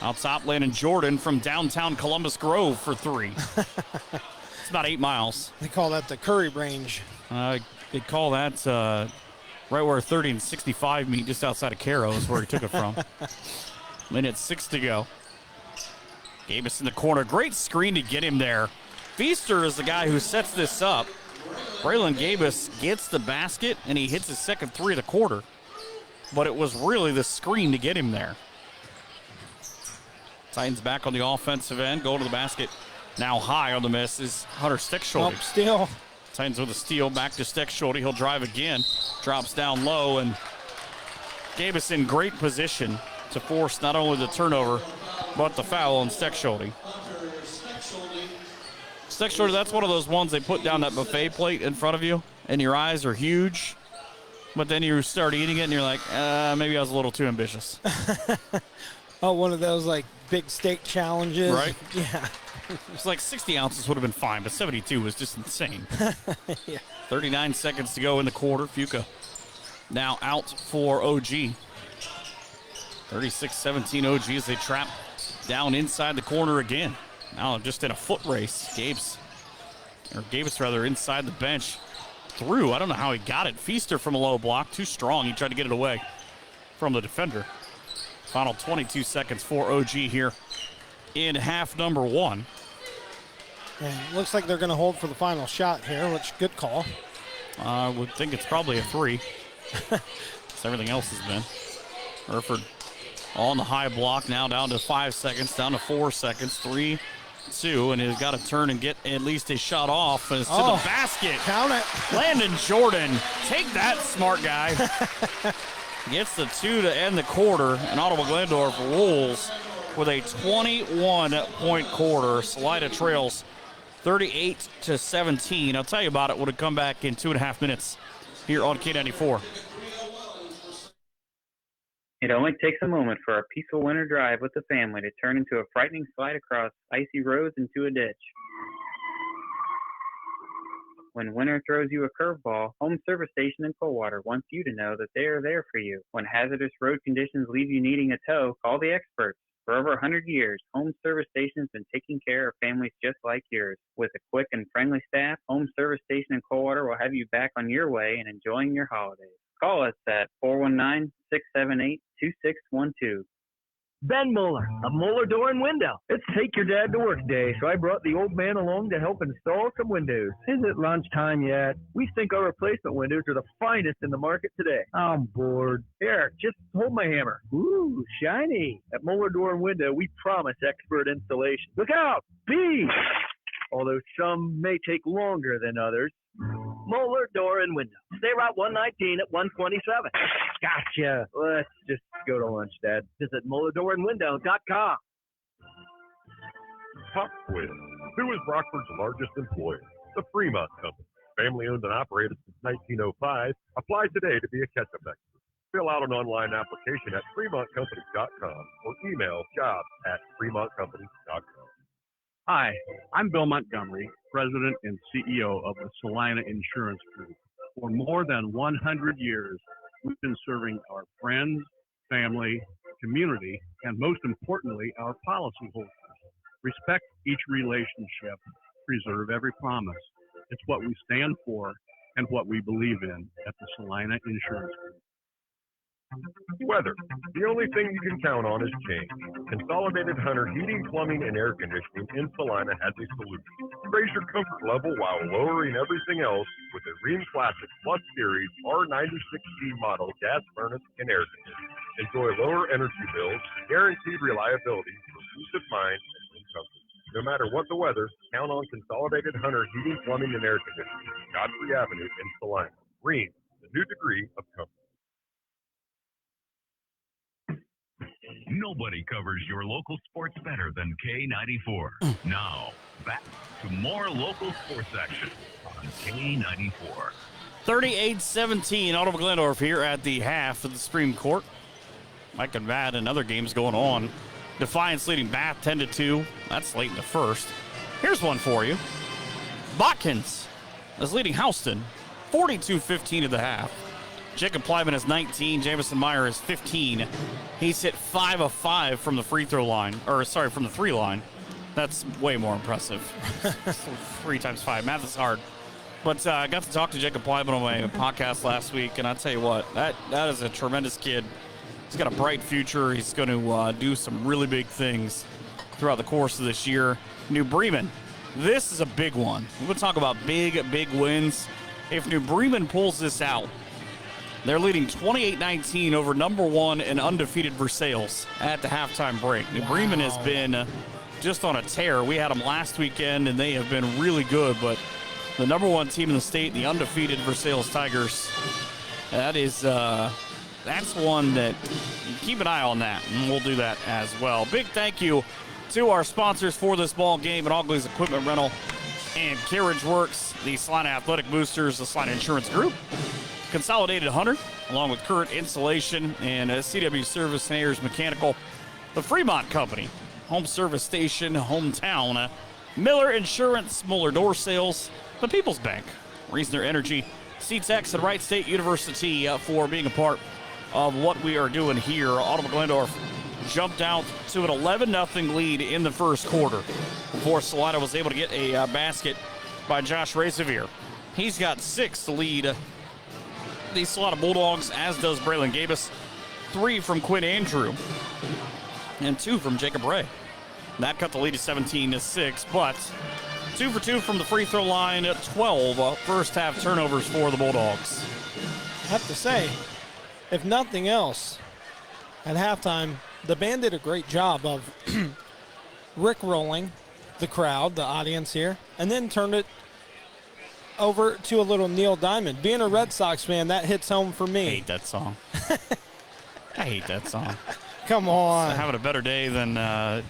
Out top, Landon Jordan from downtown Columbus Grove for 3. It's about 8 miles. They call that the Curry range. They call that right where 30 and 65 meet, just outside of Cairo is where he took it from. Minute 6 to go. Gabus in the corner. Great screen to get him there. Feaster is the guy who sets this up. Braylon Gabus gets the basket, and he hits his second 3 of the quarter. But it was really the screen to get him there. Titans back on the offensive end. Go to the basket. Now high on the miss is Hunter Steckschulte. Steal. Titans with a steal. Back to Steckschulte. He'll drive again. Drops down low, and Gabus in great position to force not only the turnover, but the foul on Steckschulte. Steckschulte, that's one of those ones they put down that buffet plate in front of you, and your eyes are huge, but then you start eating it, and you're like, maybe I was a little too ambitious. Oh, one of those, like, big steak challenges. Right? Yeah. It's like 60 ounces would have been fine, but 72 was just insane. Yeah. 39 seconds to go in the quarter. Fuca now out for OG. 36-17 OG as they trap down inside the corner again. Now just in a foot race. Gabus inside the bench. Through. I don't know how he got it. Feaster from a low block. Too strong. He tried to get it away from the defender. Final 22 seconds for OG here in half number 1. And looks like they're going to hold for the final shot here, which good call. I would think it's probably a 3. As everything else has been. Erford on the high block, now down to 5 seconds, down to 4 seconds, 3, 2, and he's got to turn and get at least a shot off. And it's to the basket. Count it. Landon Jordan, take that, smart guy. Gets the 2 to end the quarter, and Ottawa Glandorf rolls with a 21-point quarter. Celina trails 38-17. I'll tell you about it when it come back in 2.5 minutes here on K94. It only takes a moment for a peaceful winter drive with the family to turn into a frightening slide across icy roads into a ditch. When winter throws you a curveball, Home Service Station in Coldwater wants you to know that they are there for you. When hazardous road conditions leave you needing a tow, call the experts. For over 100 years, Home Service Station has been taking care of families just like yours. With a quick and friendly staff, Home Service Station in Coldwater will have you back on your way and enjoying your holidays. Call us at 419-678-2612. Ben Mueller of Mueller Door and Window. It's Take Your Dad to Work Day, so I brought the old man along to help install some windows. Is it lunchtime yet? We think our replacement windows are the finest in the market today. I'm bored. Here, just hold my hammer. Ooh, shiny. At Mueller Door and Window, we promise expert installation. Look out! Bees! Although some may take longer than others. Moeller Door and Window. State Route 119 at 127. Gotcha. Let's just go to lunch, Dad. Visit MoellerDoorandWindow.com. Pop Quiz. Who is Rockford's largest employer? The Fremont Company. Family owned and operated since 1905. Apply today to be a ketchup expert. Fill out an online application at FremontCompany.com or email jobs@FremontCompany.com. Hi, I'm Bill Montgomery, President and CEO of the Celina Insurance Group. For more than 100 years, we've been serving our friends, family, community, and most importantly, our policyholders. Respect each relationship, preserve every promise. It's what we stand for and what we believe in at the Celina Insurance Group. Weather. The only thing you can count on is change. Consolidated Hunter Heating, Plumbing, and Air Conditioning in Celina has a solution. Raise your comfort level while lowering everything else with a Rheem Classic Plus Series R96C model gas furnace and air conditioning. Enjoy lower energy bills, guaranteed reliability for peace of mind and home comfort. No matter what the weather, count on Consolidated Hunter Heating, Plumbing, and Air Conditioning, Godfrey Avenue in Celina. Rheem, the new degree of comfort. Nobody covers your local sports better than K94. Now, back to more local sports action on K94. 38-17, Ottawa Glendorf here at the half of the Supreme Court. Mike and Matt and other games going on. Defiance leading Bath 10-2. That's late in the first. Here's one for you. Botkins is leading Houston 42-15 at the half. Jacob Plyman is 19. Jamison Meyer is 15. He's hit 5 of 5 from the free throw line, from the three line. That's way more impressive. 3 times 5. Math is hard. But I got to talk to Jacob Plyman on my podcast last week, and I'll tell you what, that is a tremendous kid. He's got a bright future. He's going to do some really big things throughout the course of this year. New Bremen, this is a big one. We're going to talk about big wins. If New Bremen pulls this out, they're leading 28-19 over number 1 and undefeated Versailles at the halftime break. New Bremen has been just on a tear. We had them last weekend, and they have been really good. But the number 1 team in the state, the undefeated Versailles Tigers, that's one that keep an eye on that, and we'll do that as well. Big thank you to our sponsors for this ball game, and Augley's Equipment Rental and Carriage Works, the Celina Athletic Boosters, the Celina Insurance Group, Consolidated Hunter, along with Current Insulation and CW Service and Ayers Mechanical, the Fremont Company, Home Service Station, Hometown, Miller Insurance, Mueller Door Sales, the People's Bank, Reasoner Energy, CTEX, and Wright State University for being a part of what we are doing here. Ottawa Glendorf jumped out to an 11-0 lead in the first quarter before Celina was able to get a basket by Josh Resevier. He's got 6 to lead the Celina Bulldogs, as does Braylon Gabus. 3 from Quinn Andrew and 2 from Jacob Ray. That cut the lead to 17-6, but 2 for 2 from the free throw line, 12 first half turnovers for the Bulldogs. I have to say, if nothing else, at halftime, the band did a great job of rickrolling the crowd, the audience here, and then turned it over to a little Neil Diamond. Being a Red Sox fan, that hits home for me. I hate that song. I hate that song. Come on. Having a better day than, the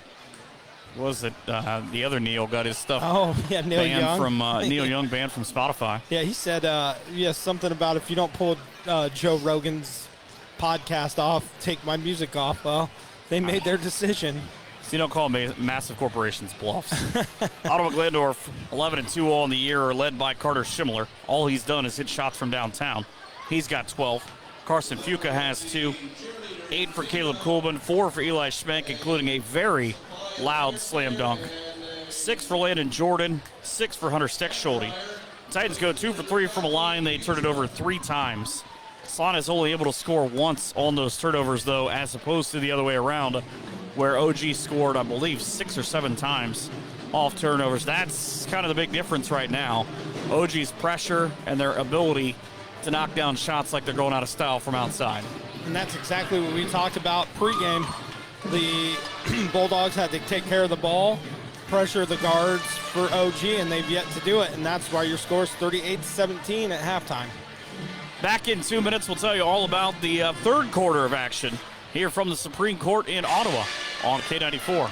other Neil got his stuff Neil Young. From, Neil Young banned from Spotify. Yeah, he said, something about if you don't pull Joe Rogan's podcast off, take my music off. Well, they made their decision. So you don't call massive corporations bluffs. Ottawa Glendorf, 11-2 all in the year, are led by Carter Schimler. All he's done is hit shots from downtown. He's got 12. Carson Fuca has 2. 8 for Caleb Coolman, 4 for Eli Schmenk, including a very loud slam dunk. 6 for Landon Jordan, 6 for Hunter Steckschulte. Titans go 2 for 3 from a line. They turn it over 3 times. Celina is only able to score once on those turnovers, though, as opposed to the other way around, where OG scored, I believe, 6 or 7 times off turnovers. That's kind of the big difference right now. OG's pressure and their ability to knock down shots like they're going out of style from outside. And that's exactly what we talked about pregame. The Bulldogs had to take care of the ball pressure the guards for OG, and they've yet to do it, and that's why your score is 38-17 at halftime. Back in 2 minutes, we'll tell you all about the third quarter of action here from the Supreme Court in Ottawa on K94.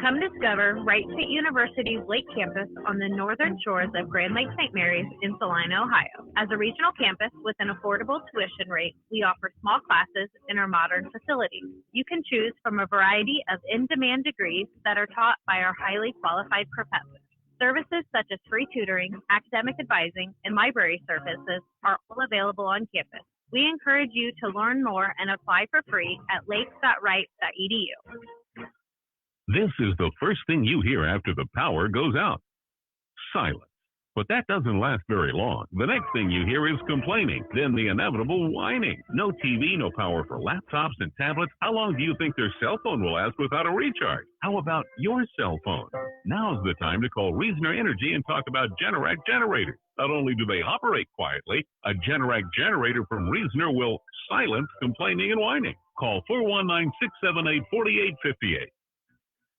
Come discover Wright State University's Lake Campus on the northern shores of Grand Lake St. Mary's in Celina, Ohio. As a regional campus with an affordable tuition rate, we offer small classes in our modern facilities. You can choose from a variety of in-demand degrees that are taught by our highly qualified professors. Services such as free tutoring, academic advising, and library services are all available on campus. We encourage you to learn more and apply for free at lake.wright.edu. This is the first thing you hear after the power goes out. Silence. But that doesn't last very long. The next thing you hear is complaining, then the inevitable whining. No TV, no power for laptops and tablets. How long do you think their cell phone will last without a recharge? How about your cell phone? Now's the time to call Reasoner Energy and talk about Generac generators. Not only do they operate quietly, a Generac generator from Reasoner will silence complaining and whining. Call 419-678-4858.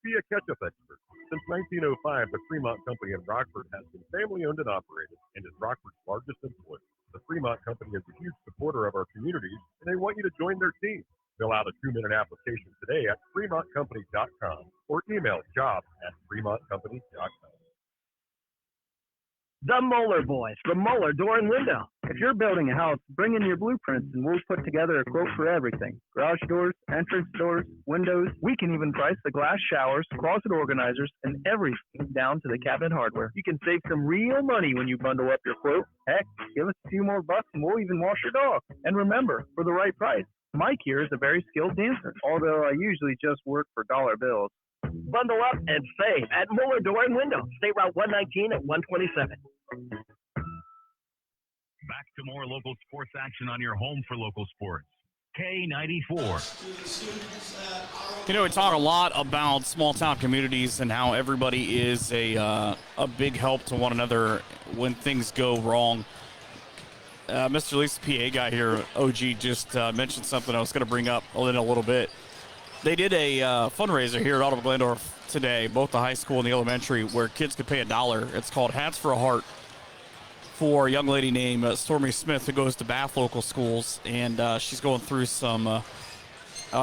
Be a ketchup expert. Since 1905, the Fremont Company in Rockford has been family-owned and operated and is Rockford's largest employer. The Fremont Company is a huge supporter of our communities, and they want you to join their team. Fill out a 2-minute application today at fremontcompany.com or email jobs@fremontcompany.com. The Moeller Boys from Moeller Door and Window. If you're building a house, bring in your blueprints and we'll put together a quote for everything. Garage doors, entrance doors, windows. We can even price the glass showers, closet organizers, and everything down to the cabinet hardware. You can save some real money when you bundle up your quote. Heck, give us a few more bucks and we'll even wash your dog. And remember, for the right price, Mike here is a very skilled dancer, although I usually just work for dollar bills. Bundle up and save at Moeller Door and Window, State Route 119 at 127. Back to more local sports action on your home for local sports. K94. You know, we talk a lot about small town communities and how everybody is a big help to one another when things go wrong. Mr. Lisa PA guy here, OG, just mentioned something I was going to bring up in a little bit. They did a fundraiser here at Ottawa Glandorf today, both the high school and the elementary, where kids could pay $1. It's called Hats for a Heart, for a young lady named Stormy Smith, who goes to Bath local schools, and she's going through some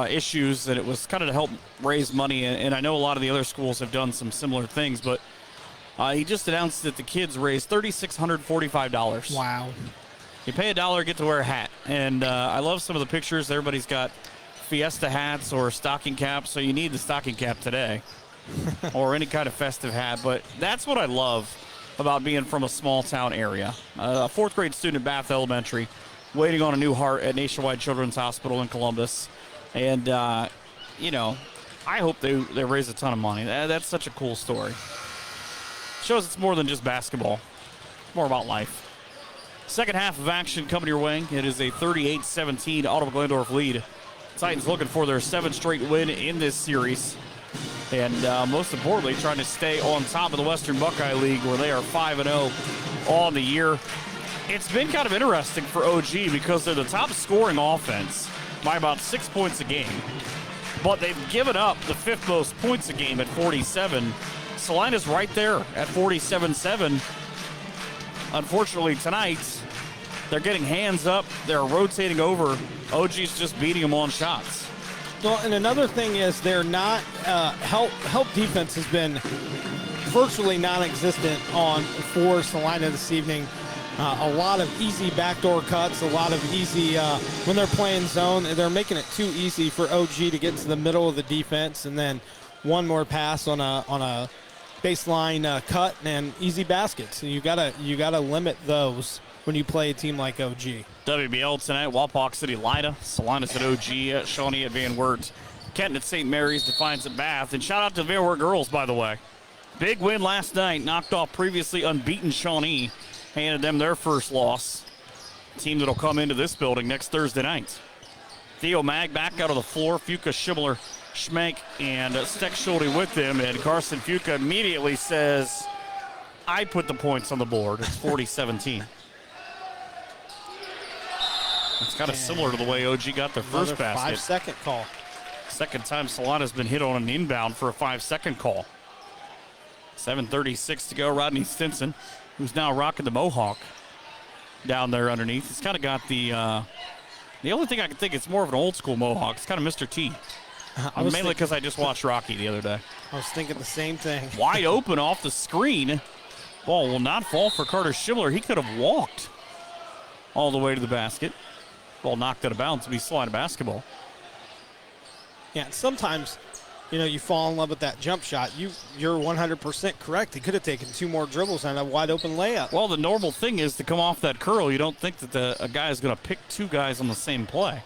issues, and it was kind of to help raise money, and I know a lot of the other schools have done some similar things, but he just announced that the kids raised $3,645. Wow. You pay $1, get to wear a hat, and I love some of the pictures. Everybody's got Fiesta hats or stocking caps, so you need the stocking cap today or any kind of festive hat, but that's what I love about being from a small town area. A fourth grade student at Bath Elementary, waiting on a new heart at Nationwide Children's Hospital in Columbus. And, you know, I hope they raise a ton of money. That's such a cool story. Shows it's more than just basketball. It's more about life. Second half of action coming your way. It is a 38-17 Ottawa Glandorf lead. Titans looking for their 7th straight win in this series. And most importantly, trying to stay on top of the Western Buckeye League, where they are 5-0 on the year. It's been kind of interesting for OG because they're the top scoring offense by about 6 points a game. But they've given up the 5th most points a game at 47. Celina's right there at 47-7. Unfortunately, tonight, they're getting hands up. They're rotating over. OG's just beating them on shots. Well, and another thing is they're not help defense has been virtually non-existent for Celina this evening. A lot of easy backdoor cuts, a lot of easy when they're playing zone. They're making it too easy for OG to get to the middle of the defense, and then one more pass on a baseline cut and easy baskets. And you gotta limit those when you play a team like OG. WBL tonight, Wapak City, Lida. Celina's at OG, Shawnee at Van Wert, Kenton at St. Mary's, Defiance at Bath. And shout out to Van Wert girls, by the way. Big win last night, knocked off previously unbeaten Shawnee, handed them their first loss. Team that'll come into this building next Thursday night. Theo Mag back out of the floor, Fuka, Schimmler, Schmenk, and Steck Schulte with them. And Carson Fuka immediately says, I put the points on the board. It's 40-17. It's kind of similar to the way OG got their first basket. 5-second call. Second time Celina's been hit on an inbound for a 5-second call. 7:36 to go. Rodney Stinson, who's now rocking the Mohawk down there underneath. He's kind of got the only thing I can think, it's more of an old school Mohawk. It's kind of Mr. T. Mainly because I just watched Rocky the other day. I was thinking the same thing. Wide open off the screen. Ball will not fall for Carter Schimler. He could have walked all the way to the basket. Ball knocked out of bounds to be Celina basketball. Yeah, sometimes, you fall in love with that jump shot. You're 100% correct. He could have taken 2 more dribbles on a wide open layup. Well, the normal thing is to come off that curl. You don't think that a guy is going to pick 2 guys on the same play.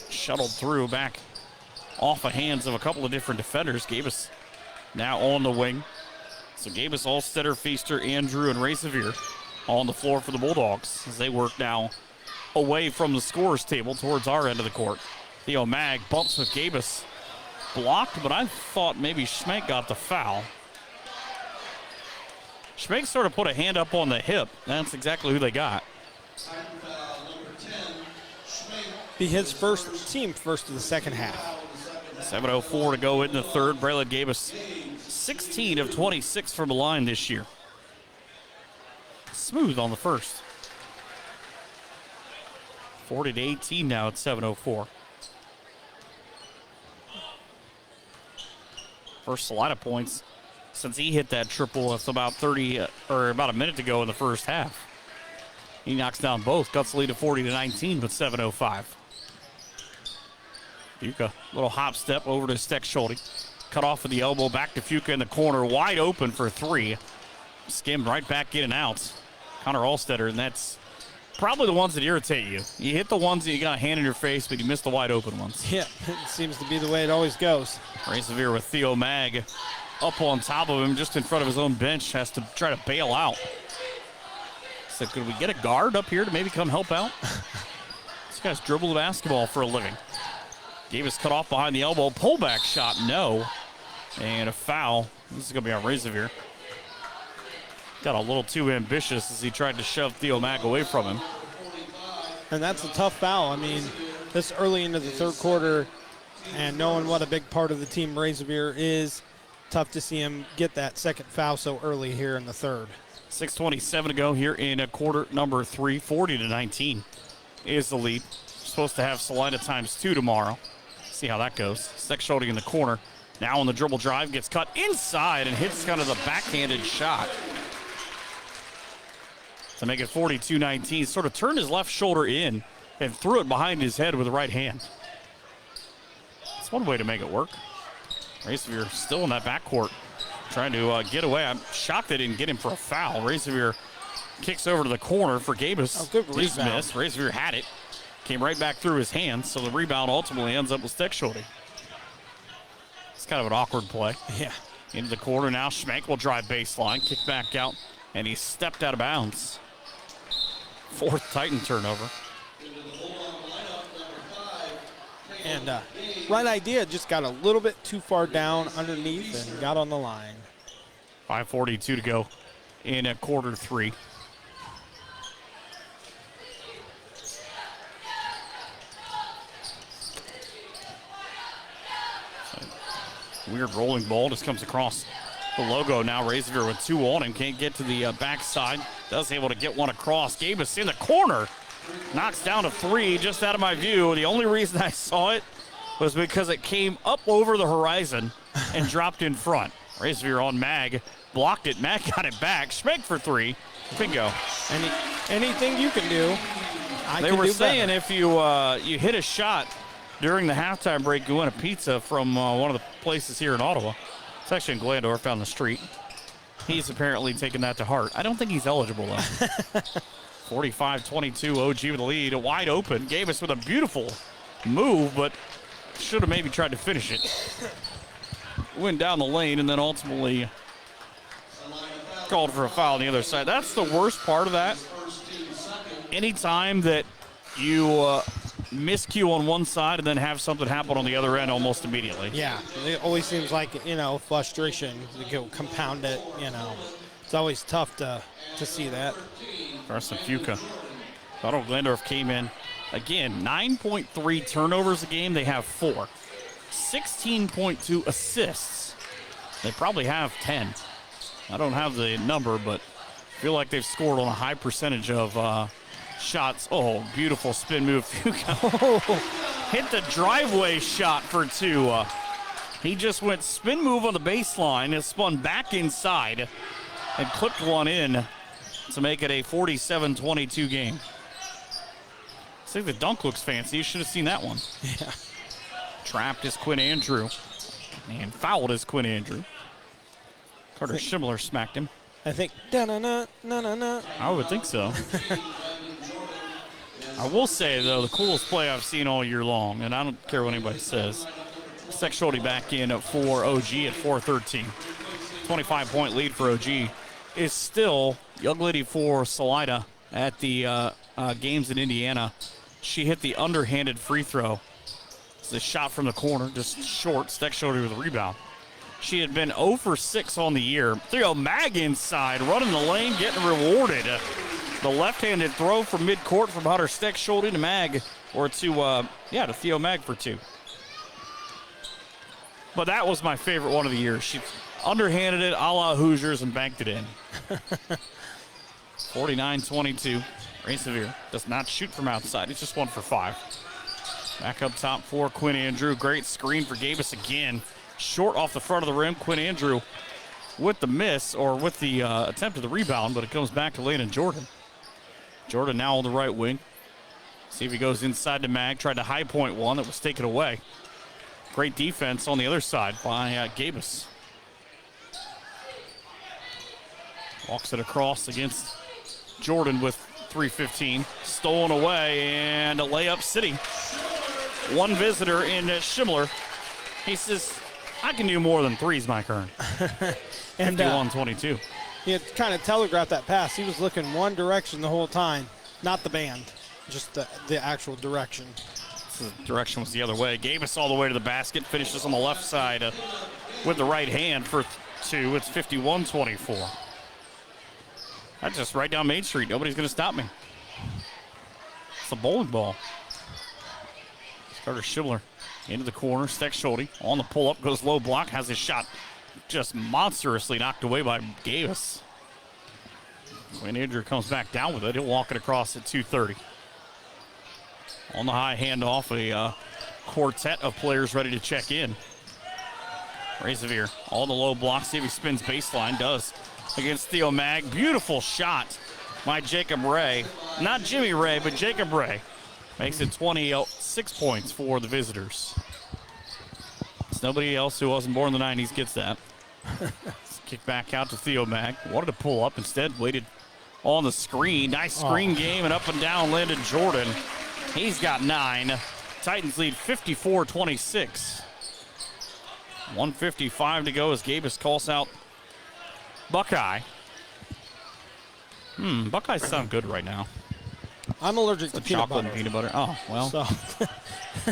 Shuttled through back off the hands of a couple of different defenders. Gabus now on the wing. So Gabus, Allstetter, Feaster, Andrew, and Ray Sevier on the floor for the Bulldogs as they work now away from the scorer's table towards our end of the court. Theo Mag bumps with Gabus. Blocked, but I thought maybe Schmenk got the foul. Schmenk sort of put a hand up on the hip. That's exactly who they got. Be his team first of the second half. 7:04 to go in the third. Braylon Gabus, 16 of 26 from the line this year. Smooth on the first. 40-18 now at 7:04. First Celina points since he hit that triple. It's about about a minute to go in the first half. He knocks down both, cuts the lead to 40-19 with 7:05. Fuca, little hop step over to Steck Schulte. Cut off with the elbow, back to Fuca in the corner, wide open for 3. Skimmed right back in and out. Connor Allstetter, and that's probably the ones that irritate you. You hit the ones that you got a hand in your face, but you miss the wide open ones. Yeah, it seems to be the way it always goes. Ray Sevier with Theo Mag up on top of him, just in front of his own bench, has to try to bail out. So could we get a guard up here to maybe come help out? These guys dribble the basketball for a living. Davis cut off behind the elbow. Pullback shot, no. And a foul. This is going to be on Ray Sevier. Got a little too ambitious as he tried to shove Theo Mag away from him. And that's a tough foul. I mean, this early into the third quarter, and knowing what a big part of the team Ray Sevier is, tough to see him get that second foul so early here in the third. 6:27 to go here in quarter number 3. 40-19 is the lead. Supposed to have Celina ×2 tomorrow. See how that goes. Steck Schulte in the corner. Now on the dribble drive, gets cut inside and hits kind of the backhanded shot to make it 42-19. Sort of turned his left shoulder in and threw it behind his head with the right hand. That's one way to make it work. Ray Sevier still in that backcourt, trying to get away. I'm shocked they didn't get him for a foul. Ray Sevier kicks over to the corner for Gabus. Oh, good rebound. Miss. Ray Sevier had it. Came right back through his hands, so the rebound ultimately ends up with Steck Schulte. It's kind of an awkward play. Yeah. Into the corner now. Schmenk will drive baseline, kick back out, and he stepped out of bounds. 4th Titan turnover. And right idea, just got a little bit too far down underneath and got on the line. 5:42 to go in quarter 3. Weird rolling ball just comes across the logo now. Ray Sevier with 2 on him. Can't get to the backside. Does able to get one across. Gabus in the corner. Knocks down a 3 just out of my view. The only reason I saw it was because it came up over the horizon and dropped in front. Ray Sevier on Mag. Blocked it. Mag got it back. Schmenk for 3. Bingo. Anything you can do, They were saying if you hit a shot during the halftime break, you win a pizza from one of the places here in Ottawa. It's actually in Glandorf down the street. He's apparently taken that to heart. I don't think he's eligible, though. 45-22, OG with the lead. Wide open. Gabus with a beautiful move, but should have maybe tried to finish it. Went down the lane and then ultimately called for a foul on the other side. That's the worst part of that. Anytime that you miscue on one side and then have something happen on the other end almost immediately. Yeah, it always seems like, frustration to compound it, It's always tough to see that. Carson Fuca. Otto Glandorf came in Again, 9.3 turnovers a game. They have 4. 16.2 assists. They probably have 10. I don't have the number, but I feel like they've scored on a high percentage of shots. Oh, beautiful spin move. Hit the driveway shot for 2. He just went spin move on the baseline and spun back inside and clipped one in to make it a 47-22 game. I think the dunk looks fancy. You should have seen that one. Yeah. Trapped is Quinn Andrew. And fouled is Quinn Andrew. Carter Schimler smacked him. I think, da-na-na. I would think so. I will say, though, the coolest play I've seen all year long, and I don't care what anybody says, Sek Schulte back in for OG at 4:13. 25-point lead for OG is still young lady for Celina at the games in Indiana. She hit the underhanded free throw. It's a shot from the corner, just short. Sek Schulte with a rebound. She had been 0 for 6 on the year. Theo Mag inside, running the lane, getting rewarded. The left-handed throw from midcourt from Hunter Sek Schulte to Mag, or to Theo Mag for 2. But that was my favorite one of the year. She underhanded it a la Hoosiers and banked it in. 49-22. Ray Sevier does not shoot from outside. He's just 1 for 5. Back up top for Quinn Andrew. Great screen for Gabus again. Short off the front of the rim. Quinn Andrew with the miss, or with the attempt of the rebound, but it comes back to Landon Jordan. Jordan now on the right wing. See if he goes inside to Mag. Tried to high point one that was taken away. Great defense on the other side by Gabus. Walks it across against Jordan with 3:15. Stolen away and a layup city. One visitor in Schimler. He says, I can do more than threes, Mike Hearn. And 51-22. He had kind of telegraphed that pass. He was looking one direction the whole time. Not the band, just the actual direction. The direction was the other way. Gabus all the way to the basket. Finishes on the left side with the right hand for 2. It's 51-24. That's just right down Main Street. Nobody's going to stop me. It's a bowling ball. Carter Schimler into the corner. Sek Schulte on the pull-up. Goes low block. Has his shot just monstrously knocked away by Gabus. Quinn Andrew comes back down with it. He'll walk it across at 2:30. On the high handoff, a quartet of players ready to check in. Ray Sevier on the low block. See if he spins baseline. Does against Theo Mag. Beautiful shot by Jacob Ray. Not Jimmy Ray, but Jacob Ray. Makes it 26 points for the visitors. It's nobody else who wasn't born in the 90s gets that. Kick back out to Theo Mag. Wanted to pull up. Instead, waited on the screen. Nice screen game, and up and down Landon Jordan. He's got 9. Titans lead 54-26. 1:55 to go as Gabus calls out Buckeye. Buckeyes sound good right now. I'm allergic to peanut chocolate butter. And peanut butter. Oh, well, So.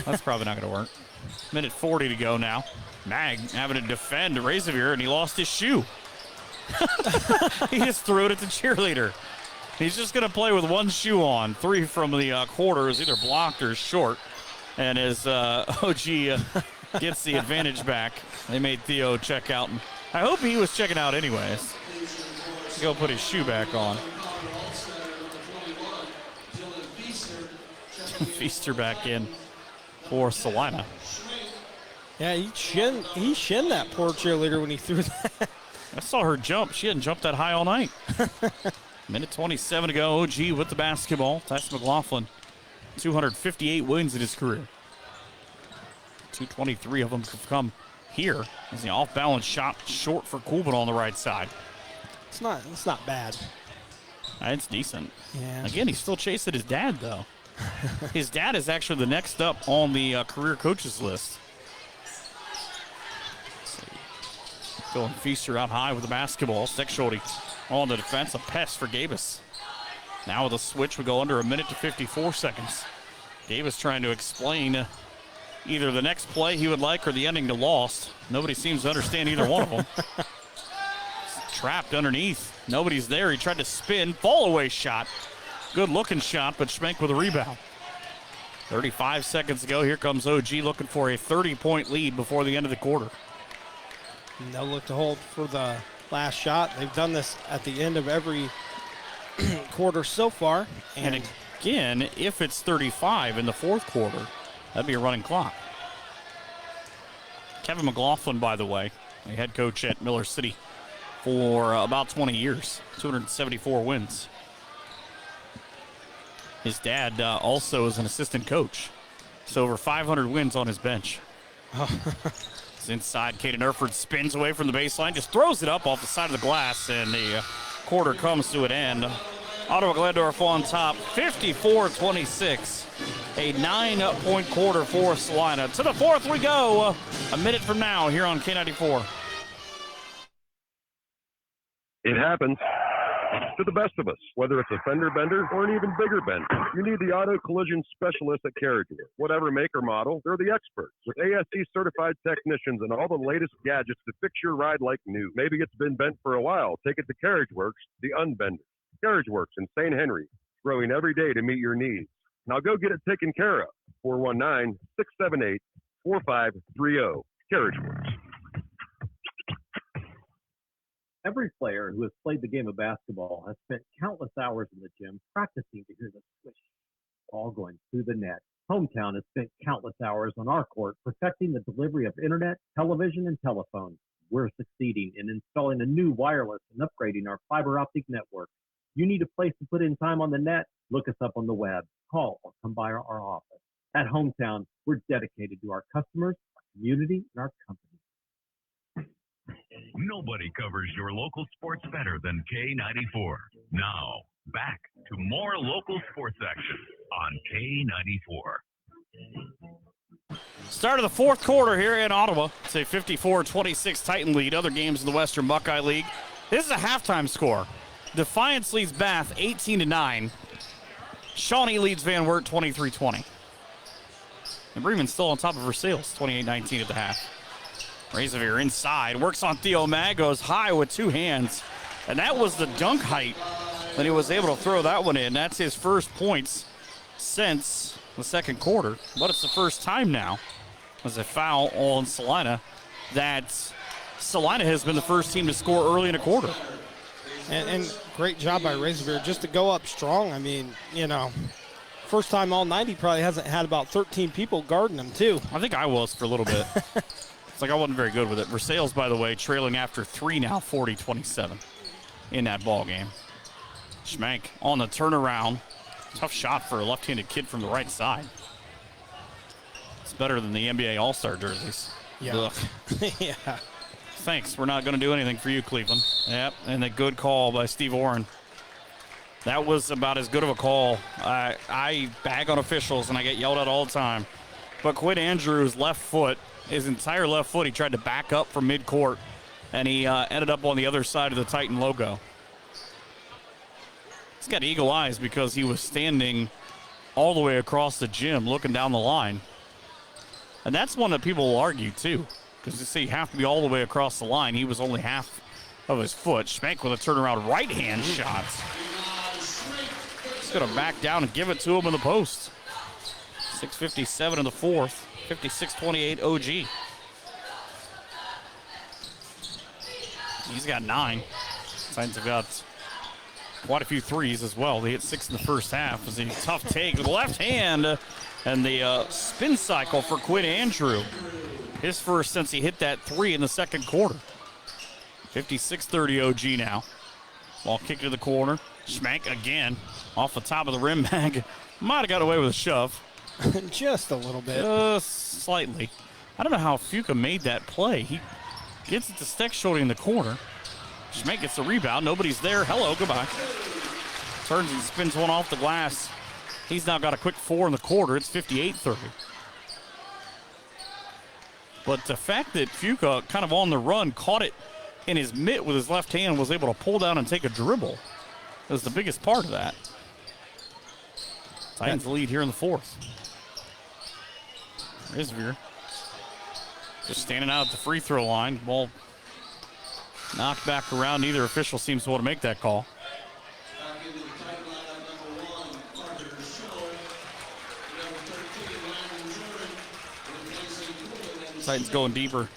that's probably not going to work. Minute 40 to go now. Mag having to defend Ray Sevier, and he lost his shoe. He just threw it at the cheerleader. He's just going to play with one shoe on. 3 from the quarter is either blocked or short. And as OG gets the advantage back, they made Theo check out. And I hope he was checking out anyways. Let's go put his shoe back on. Feaster back in for Celina. Yeah, he shinned that poor cheerleader when he threw that. I saw her jump. She hadn't jumped that high all night. Minute 27 to go. OG with the basketball. Tyson McLaughlin, 258 wins in his career. 223 of them have come here. As the off-balance shot short for Coolman on the right side. It's not bad. It's decent. Yeah. Again, he's still chasing his dad, though. His dad is actually the next up on the career coaches list. Going Feaster out high with the basketball. Sek Schulte on the defense. A pest for Gabus. Now with a switch, we go under a minute to 54 seconds. Gabus trying to explain either the next play he would like or the ending to lost. Nobody seems to understand either one of them. Trapped underneath. Nobody's there. He tried to spin. Fall away shot. Good looking shot, but Schmenk with a rebound. 35 seconds to go. Here comes OG looking for a 30-point lead before the end of the quarter. And they'll look to hold for the last shot. They've done this at the end of every quarter so far. And again, if it's 35 in the fourth quarter, that'd be a running clock. Kevin McLaughlin, by the way, a head coach at Miller City for about 20 years, 274 wins. His dad also is an assistant coach, so over 500 wins on his bench. It's inside. Caden Erford spins away from the baseline, just throws it up off the side of the glass, and the quarter comes to an end. Ottawa Glandorf on top, 54-26. A 9-point quarter for Celina. To the fourth we go. A minute from now here on K94. It happens to the best of us, whether it's a fender bender or an even bigger bender. You need the auto collision specialist at Carriageware. Whatever make or model, they're the experts. With ASE certified technicians and all the latest gadgets to fix your ride like new. Maybe it's been bent for a while. Take it to CarriageWorks, the unbender. CarriageWorks in St. Henry, growing every day to meet your needs. Now go get it taken care of. 419-678-4530. CarriageWorks. Every player who has played the game of basketball has spent countless hours in the gym practicing to hear the swish, ball going through the net. Hometown has spent countless hours on our court perfecting the delivery of internet, television, and telephone. We're succeeding in installing a new wireless and upgrading our fiber optic network. You need a place to put in time on the net? Look us up on the web. Call or come by our office. At Hometown, we're dedicated to our customers, our community, and our company. Nobody covers your local sports better than K94. Now, back to more local sports action on K94. Start of the fourth quarter here in Ottawa. It's a 54-26 Titan lead. Other games in the Western Buckeye League. This is a halftime score. Defiance leads Bath 18-9. Shawnee leads Van Wert 23-20. And Bremen's still on top of Versailles 28-19 at the half. Razorvere inside, works on Theo Mag, goes high with two hands. And that was the dunk height that he was able to throw that one in. That's his first points since the second quarter. But it's the first time now, as a foul on Celina, that Celina has been the first team to score early in a quarter. And great job by Razorvere just to go up strong. I mean, you know, first time all night, he probably hasn't had about 13 people guarding him, too. I think I was for a little bit. It's like I wasn't very good with it. Versailles, by the way, trailing after three now, 40-27 in that ball game. Schmank on the turnaround. Tough shot for a left-handed kid from the right side. It's better than the NBA All-Star jerseys. Yeah. Yeah. Thanks. We're not going to do anything for you, Cleveland. Yep, and a good call by Steve Oren. That was about as good of a call. I bag on officials, and I get yelled at all the time. But Quinn Andrews' left foot, his entire left foot, he tried to back up from midcourt, and he ended up on the other side of the Titan logo. He's got eagle eyes because he was standing all the way across the gym looking down the line. And that's one that people will argue, too, because you see, you have to be all the way across the line. He was only half of his foot. Schmank with a turnaround right-hand shot. He's going to back down and give it to him in the post. 6:57 in the fourth. 56-28 OG. He's got 9. Titans have got quite a few threes as well. They hit 6 in the first half. It's a tough take with the left hand and the spin cycle for Quinn Andrew. His first since he hit that 3 in the second quarter. 56-30 OG now. Ball kicked to the corner. Schmank again off the top of the rim bag. Might have got away with a shove. Just a little bit. Just slightly. I don't know how Fuca made that play. He gets it to Steckschulte in the corner. Schmank gets the rebound. Nobody's there. Hello, goodbye. Turns and spins one off the glass. He's now got a quick 4 in the quarter. It's 58-30. But the fact that Fuca kind of on the run caught it in his mitt with his left hand, was able to pull down and take a dribble, is the biggest part of that. Titans lead here in the fourth. Risvere just standing out at the free throw line. Ball knocked back around. Neither official seems to want to make that call. Titans going deeper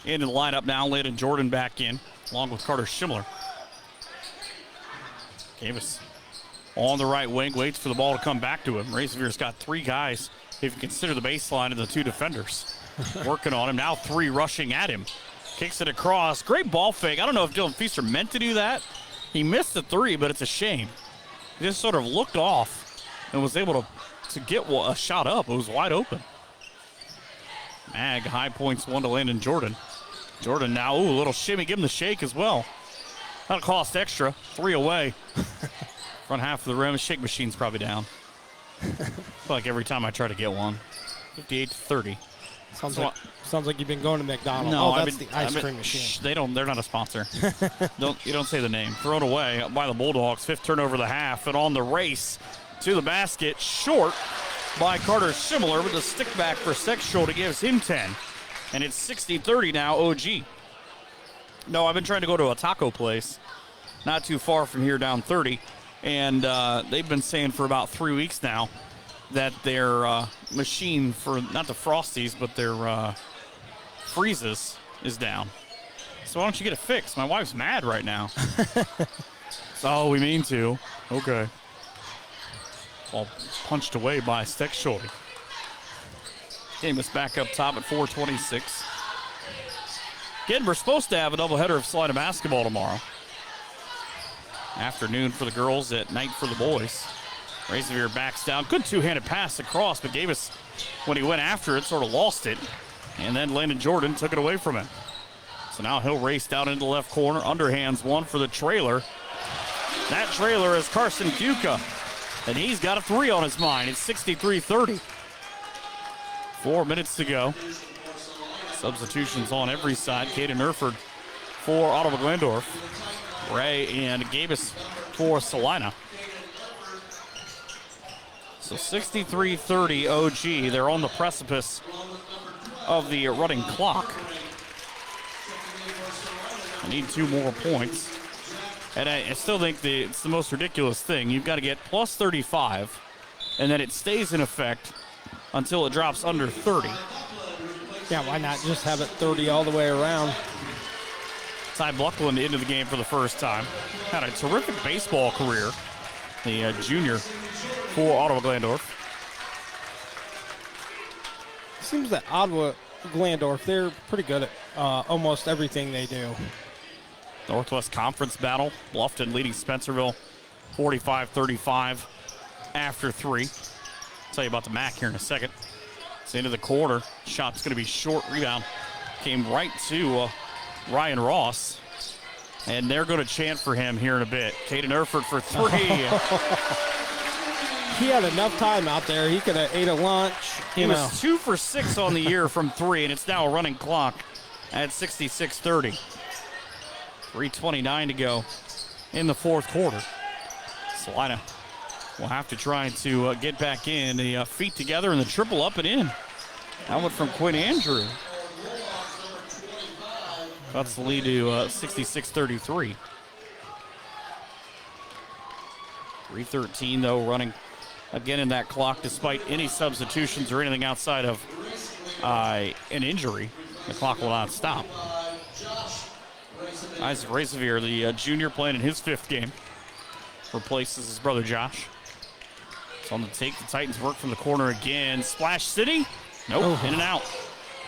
into the lineup now. Landon Jordan back in, along with Carter Schimler. Davis on the right wing, waits for the ball to come back to him. Razor's got 3 guys, if you consider the baseline of the 2 defenders, working on him. Now 3 rushing at him. Kicks it across. Great ball fake. I don't know if Dylan Feaster meant to do that. He missed the 3, but it's a shame. He just sort of looked off and was able to get a shot up. It was wide open. Mag high points 1 to Landon Jordan. Jordan now, a little shimmy. Give him the shake as well. That'll cost extra. 3 away. Front half of the rim. Shake machine's probably down. I feel like every time I try to get one. 58-30. Sounds like you've been going to McDonald's. No, that's the ice cream machine. They're not a sponsor. You don't say the name. Thrown away by the Bulldogs. 5th turnover of the half, and on the race to the basket, short by Carter Schimler with a stick back for Sexschulte gives him 10. And it's 60-30 now, OG. No, I've been trying to go to a taco place not too far from here, down 30, and they've been saying for about 3 weeks now that their machine for, not the Frosties, but their freezes is down. So why don't you get it fixed? My wife's mad right now. Oh, we mean to. Okay. All punched away by Sexschulte. Game is back up top at 4:26. Again, we're supposed to have a doubleheader of Celina basketball tomorrow. Afternoon for the girls, at night for the boys. Razorveer backs down. Good two-handed pass across, but Davis, when he went after it, sort of lost it. And then Landon Jordan took it away from him. So now he'll race down into the left corner. Underhands one for the trailer. That trailer is Carson Buca, and he's got a 3 on his mind. It's 63-30. 4 minutes to go. Substitutions on every side. Caden Erford for Ottawa Glandorf. Ray and Gabus for Celina. So 63-30 OG. They're on the precipice of the running clock. I need 2 more points. And I still think it's the most ridiculous thing. You've got to get plus 35, and then it stays in effect until it drops under 30. Yeah, why not just have it 30 all the way around? Ty Buckland into the game for the first time. Had a terrific baseball career, the junior for Ottawa Glandorf. Seems that Ottawa Glandorf, they're pretty good at almost everything they do. Northwest Conference battle. Bluffton leading Spencerville 45-35 after 3. I'll tell you about the MAC here in a second. It's the end of the quarter. Shot's going to be short. Rebound came right to Ryan Ross. And they're going to chant for him here in a bit. Caden Erford for 3. He had enough time out there. He could have ate a lunch. He was 2 for 6 on the year from 3, and it's now a running clock at 66-30. 3:29 to go in the fourth quarter. Celina will have to try to get back in. The feet together and the triple up and in. That one from Quinn Andrew. Cuts the lead to 66-33. 3:13 though running again in that clock despite any substitutions or anything outside of an injury. The clock will not stop. Isaac Razorveer, the junior, playing in his 5th game, replaces his brother Josh. It's on the take. The Titans work from the corner again. Splash City? Nope, in and out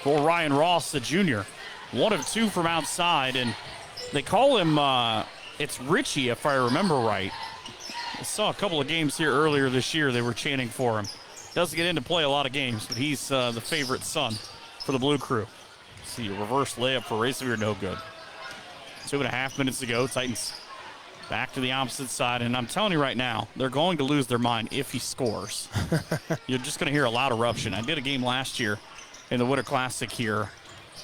for Ryan Ross, the junior. 1 of 2 from outside, and they call him, it's Richie, if I remember right. I saw a couple of games here earlier this year. They were chanting for him. Doesn't get in to play a lot of games, but he's the favorite son for the Blue Crew. See a reverse layup for Razorveer, no good. 2.5 minutes to go. Titans back to the opposite side, and I'm telling you right now, they're going to lose their mind if he scores. You're just going to hear a loud eruption. I did a game last year in the Winter Classic here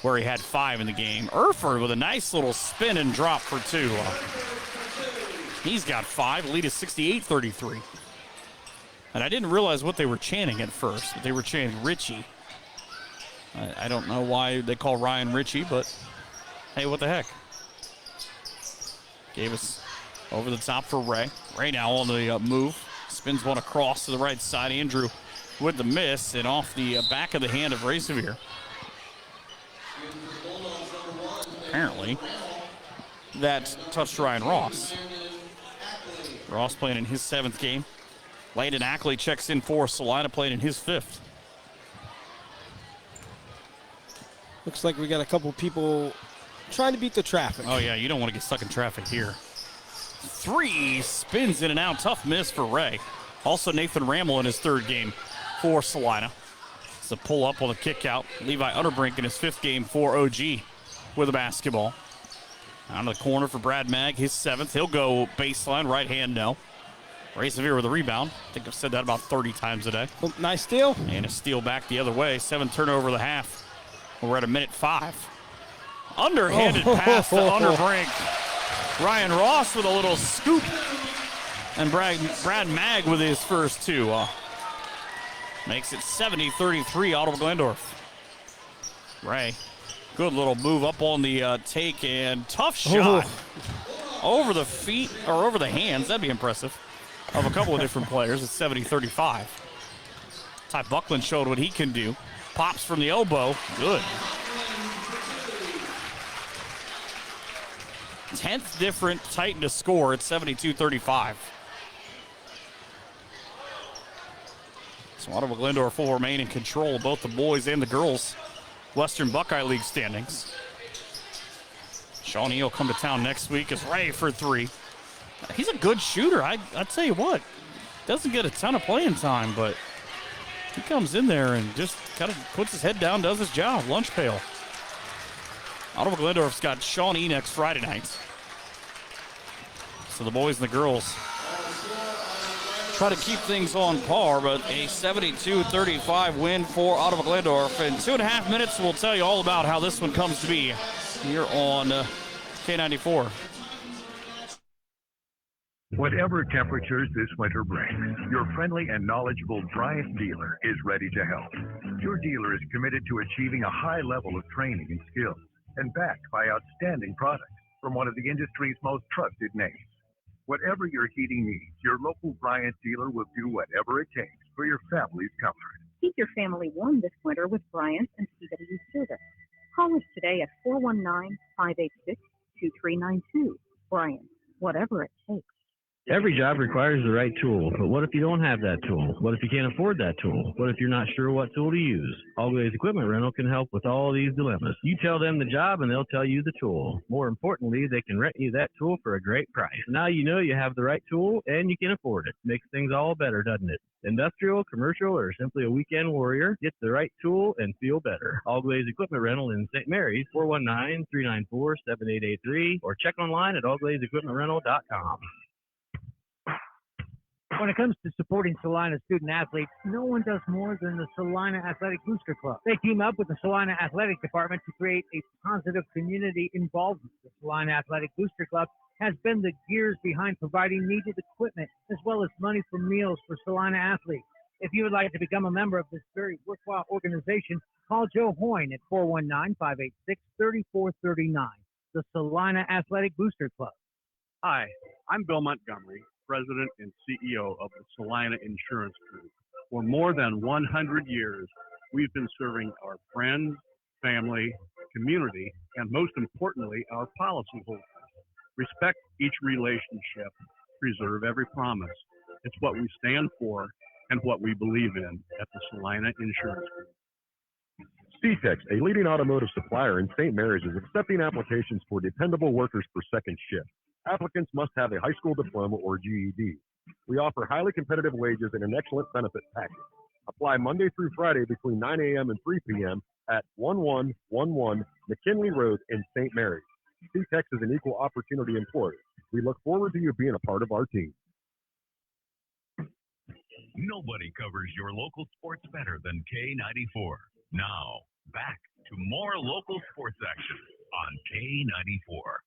where he had 5 in the game. Erford with a nice little spin and drop for 2. He's got 5. Lead is 68-33. And I didn't realize what they were chanting at first, but they were chanting Richie. I don't know why they call Ryan Richie, but hey, what the heck. Davis over the top for Ray. Ray now on the move. Spins one across to the right side. Andrew with the miss and off the back of the hand of Razorveer. apparently, that touched Ryan Ross. Ross playing in his 7th game. Landon Ackley checks in for Celina, playing in his 5th. Looks like we got a couple people trying to beat the traffic. Oh, yeah, you don't want to get stuck in traffic here. 3 spins in and out. Tough miss for Ray. Also, Nathan Ramel in his 3rd game for Celina. It's a pull up on the kick out. Levi Utterbrink in his 5th game for OG with a basketball. Out of the corner for Brad Mag, his 7th. He'll go baseline, right hand, no. Ray Severe with a rebound. I think I've said that about 30 times a day. Oh, nice steal. And a steal back the other way. 7 turnover of the half. We're at a minute 5. Underhanded pass to Underbrink. Ryan Ross with a little scoop. And Brad Mag with his first 2. Makes it 70-33, Ottawa Glendorf. Ray, good little move up on the take, and tough shot. Over the feet, or over the hands, that'd be impressive, of a couple of different players. It's 70-35. Ty Buckland showed what he can do. Pops from the elbow, good. 10th different Titan to score at 72-35. So Ottawa Glendorf will remain in control of both the boys and the girls' Western Buckeye League standings. Shawnee will come to town next week as Ray for 3. He's a good shooter. I tell you what, doesn't get a ton of playing time, but he comes in there and just kind of puts his head down, does his job. Lunch pail. Ottawa Glendorf's got Shawnee next Friday night. So the boys and the girls try to keep things on par, but a 72-35 win for Ottawa Glendorf. In 2.5 minutes, we'll tell you all about how this one comes to be here on K94. Whatever temperatures this winter brings, your friendly and knowledgeable Bryant dealer is ready to help. Your dealer is committed to achieving a high level of training and skills, and backed by outstanding products from one of the industry's most trusted names. Whatever your heating needs, your local Bryant dealer will do whatever it takes for your family's comfort. Keep your family warm this winter with Bryant and CW Service. Call us today at 419-586-2392. Bryant, whatever it takes. Every job requires the right tool, but what if you don't have that tool? What if you can't afford that tool? What if you're not sure what tool to use? Always Equipment Rental can help with all these dilemmas. You tell them the job and they'll tell you the tool. More importantly, they can rent you that tool for a great price. Now you know you have the right tool and you can afford it. Makes things all better, doesn't it? Industrial, commercial, or simply a weekend warrior, get the right tool and feel better. Always Equipment Rental in St. Mary's, 419-394-7883, or check online at allglazeequipmentrental.com. When it comes to supporting Celina student athletes, no one does more than the Celina Athletic Booster Club. They team up with the Celina Athletic Department to create a positive community involvement. The Celina Athletic Booster Club has been the gears behind providing needed equipment as well as money for meals for Celina athletes. If you would like to become a member of this very worthwhile organization, call Joe Hoyne at 419-586-3439. The Celina Athletic Booster Club. Hi, I'm Bill Montgomery, President and CEO of the Celina Insurance Group. For more than 100 years, we've been serving our friends, family, community, and most importantly, our policyholders. Respect each relationship, preserve every promise. It's what we stand for and what we believe in at the Celina Insurance Group. CTEX, a leading automotive supplier in St. Mary's, is accepting applications for dependable workers for second shift. Applicants must have a high school diploma or GED. We offer highly competitive wages and an excellent benefit package. Apply Monday through Friday between 9 a.m. and 3 p.m. at 1111 McKinley Road in St. Mary's. CTEX is an equal opportunity employer. We look forward to you being a part of our team. Nobody covers your local sports better than K94. Now, back to more local sports action on K94.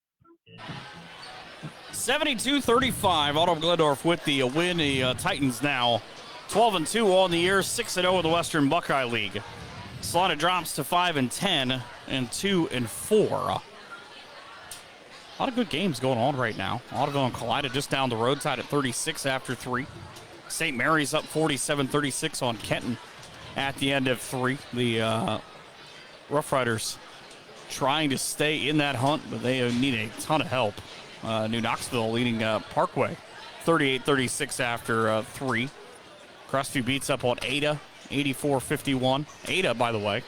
72-35, Ottawa Glendorf with the win. The Titans now 12-2 on the year, 6-0 in the Western Buckeye League. Celina drops to 5-10 and 2-4. A lot of good games going on right now. Ottawa and Celina just down the road, tied at 36 after 3. St. Mary's up 47-36 on Kenton at the end of 3. The Rough Riders trying to stay in that hunt, but they need a ton of help. New Knoxville leading Parkway 38-36 after 3. Crestview beats up on Ada 84-51. Ada, by the way,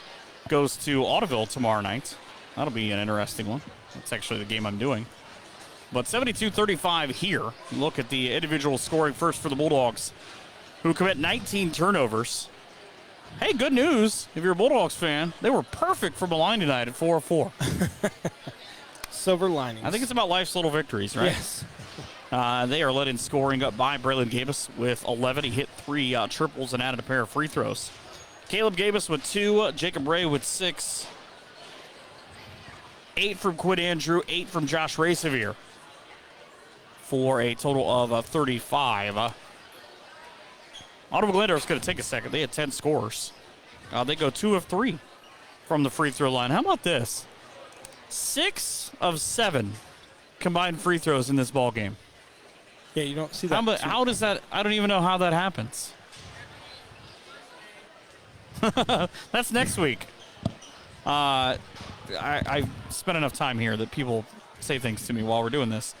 goes to Ottawa tomorrow night. That'll be an interesting one. That's actually the game I'm doing. But 72-35 here. Look at the individual scoring first for the Bulldogs, who commit 19 turnovers. Hey, good news if you're a Bulldogs fan. They were perfect from the line tonight at 4-4. Silver linings. I think it's about life's little victories, right? Yes. They are led in scoring up by Braylon Gabus with 11. He hit 3 triples and added a pair of free throws. Caleb Gabus with 2. Jacob Ray with 6. 8 from Quinn Andrew. 8 from Josh Raysevier. For a total of 35. Ottawa Glendower is going to take a second. They had 10 scorers. They go 2 of 3 from the free throw line. How about this? 6 of 7 combined free throws in this ball game. Yeah, you don't see that. How does that? I don't even know how that happens. That's next week. I spent enough time here that people say things to me while we're doing this.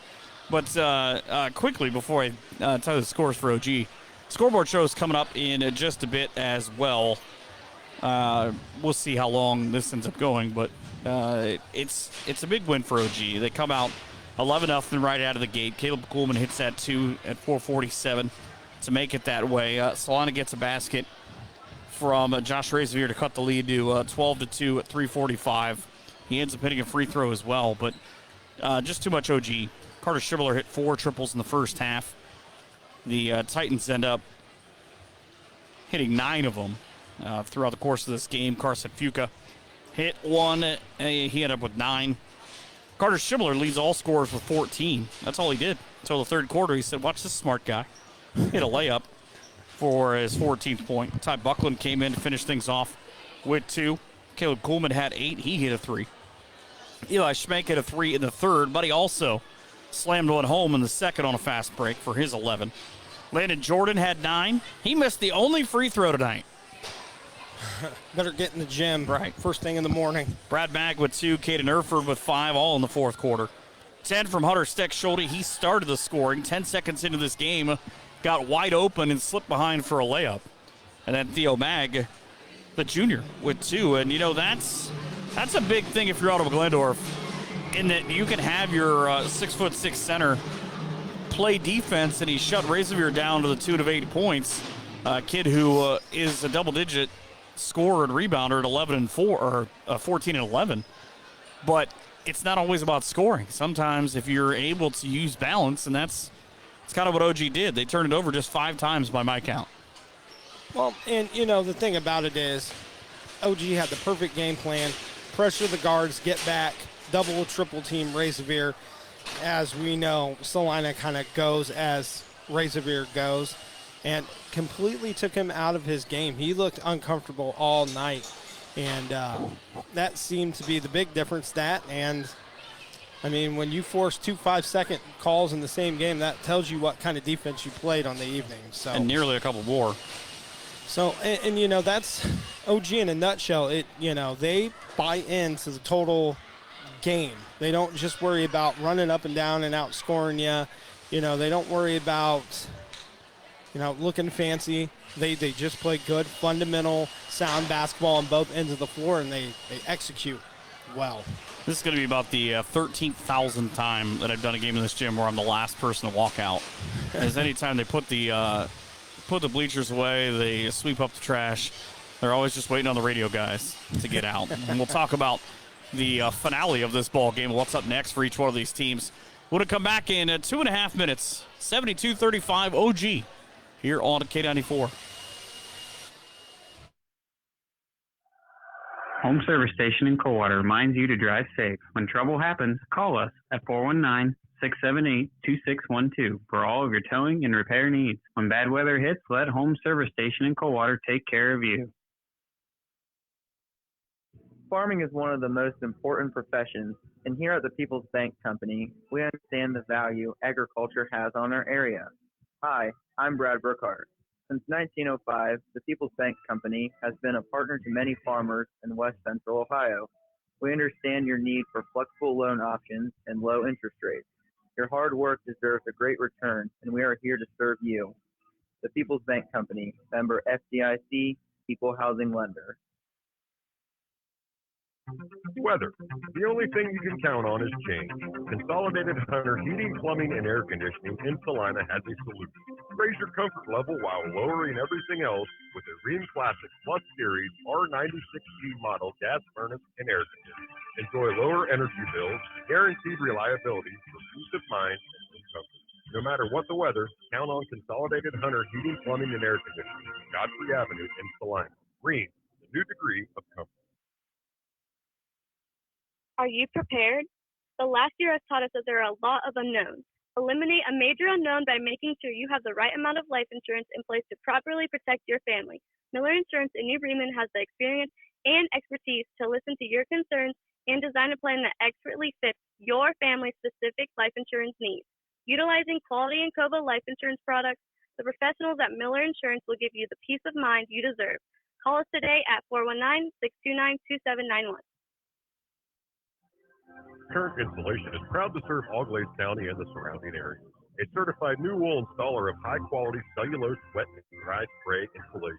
But quickly, before I tell you the scores for OG, scoreboard show is coming up in just a bit as well. We'll see how long this ends up going, but it's a big win for OG. They come out 11-0 right out of the gate. Caleb Kuhlman hits that 2 at 4:47 to make it that way. Celina gets a basket from Josh Raysevier to cut the lead to 12-2 at 3:45. He ends up hitting a free throw as well, but just too much OG. Carter Schibbler hit 4 triples in the first half. The Titans end up hitting 9 of them throughout the course of this game. Carson Fuca hit 1. He ended up with 9. Carter Schibbler leads all scorers with 14. That's all he did until the third quarter. He said, watch this smart guy. Hit a layup for his 14th point. Ty Buckland came in to finish things off with 2. Caleb Kuhlman had 8. He hit a 3. Eli Schmenk hit a 3 in the third, but he also slammed one home in the second on a fast break for his 11. Landon Jordan had 9. He missed the only free throw tonight. Better get in the gym right first thing in the morning. Brad Mag with 2, Caden Erford with 5, all in the fourth quarter. 10 from Hunter Steck-Schulte. He started the scoring. 10 seconds into this game, got wide open and slipped behind for a layup. And then Theo Mag, the junior, with 2. And, you know, that's a big thing if you're Ottawa Glandorf, in that you can have your 6'6" center play defense, and he shut Raysevier down to the tune of 8 points. A kid who is a double-digit scorer and rebounder at 11 and 4 or 14 and 11. But it's not always about scoring. Sometimes if you're able to use balance, and it's kind of what OG did. They turned it over just 5 times by my count. Well, and you know, the thing about it is OG had the perfect game plan. Pressure the guards, get back, double, triple team Raysevier. As we know, Celina kind of goes as Raysevier goes, and completely took him out of his game. He looked uncomfortable all night, and that seemed to be the big difference. And I mean, when you force 2 5-second calls in the same game, that tells you what kind of defense you played on the evening. So, and nearly a couple more. So, and you know, that's OG in a nutshell. They buy into the total game. They don't just worry about running up and down and outscoring you. You know, they don't worry about, looking fancy. They just play good, fundamental, sound basketball on both ends of the floor, and they execute well. This is going to be about the 13,000th time that I've done a game in this gym where I'm the last person to walk out. As anytime they put the bleachers away, they sweep up the trash, they're always just waiting on the radio guys to get out. And we'll talk about the finale of this ball game, what's up next for each one of these teams. We'll come back in 2.5 minutes, 72-35 OG here on K94. Home Service Station in Coldwater reminds you to drive safe. When trouble happens, call us at 419-678-2612 for all of your towing and repair needs. When bad weather hits, let Home Service Station in Coldwater take care of you. Farming is one of the most important professions, and here at the People's Bank Company, we understand the value agriculture has on our area. Hi, I'm Brad Burkhart. Since 1905, the People's Bank Company has been a partner to many farmers in West Central Ohio. We understand your need for flexible loan options and low interest rates. Your hard work deserves a great return, and we are here to serve you. The People's Bank Company, member FDIC, equal housing lender. Weather. The only thing you can count on is change. Consolidated Hunter Heating, Plumbing, and Air Conditioning in Celina has a solution. Raise your comfort level while lowering everything else with a Rheem Classic Plus Series R96G model gas furnace and air conditioning. Enjoy lower energy bills, guaranteed reliability for peace of mind and comfort. No matter what the weather, count on Consolidated Hunter Heating, Plumbing, and Air Conditioning, Godfrey Avenue in Celina. Rheem, the new degree of comfort. Are you prepared? The last year has taught us that there are a lot of unknowns. Eliminate a major unknown by making sure you have the right amount of life insurance in place to properly protect your family. Miller Insurance in New Bremen has the experience and expertise to listen to your concerns and design a plan that expertly fits your family's specific life insurance needs. Utilizing quality Encova life insurance products, the professionals at Miller Insurance will give you the peace of mind you deserve. Call us today at 419-629-2791. Current Insulation is proud to serve Auglaize County and the surrounding area. A certified new wool installer of high-quality cellulose wet and dry spray insulation.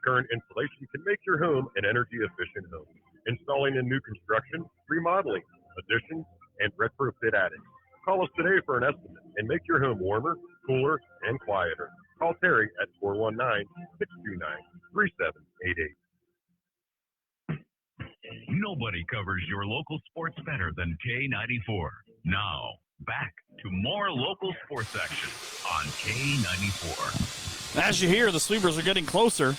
Current Insulation can make your home an energy-efficient home. Installing in new construction, remodeling, additions, and retrofit attics. Call us today for an estimate and make your home warmer, cooler, and quieter. Call Terry at 419-629-3788. Nobody covers your local sports better than K94. Now, back to more local sports action on K94. As you hear, the sweepers are getting closer.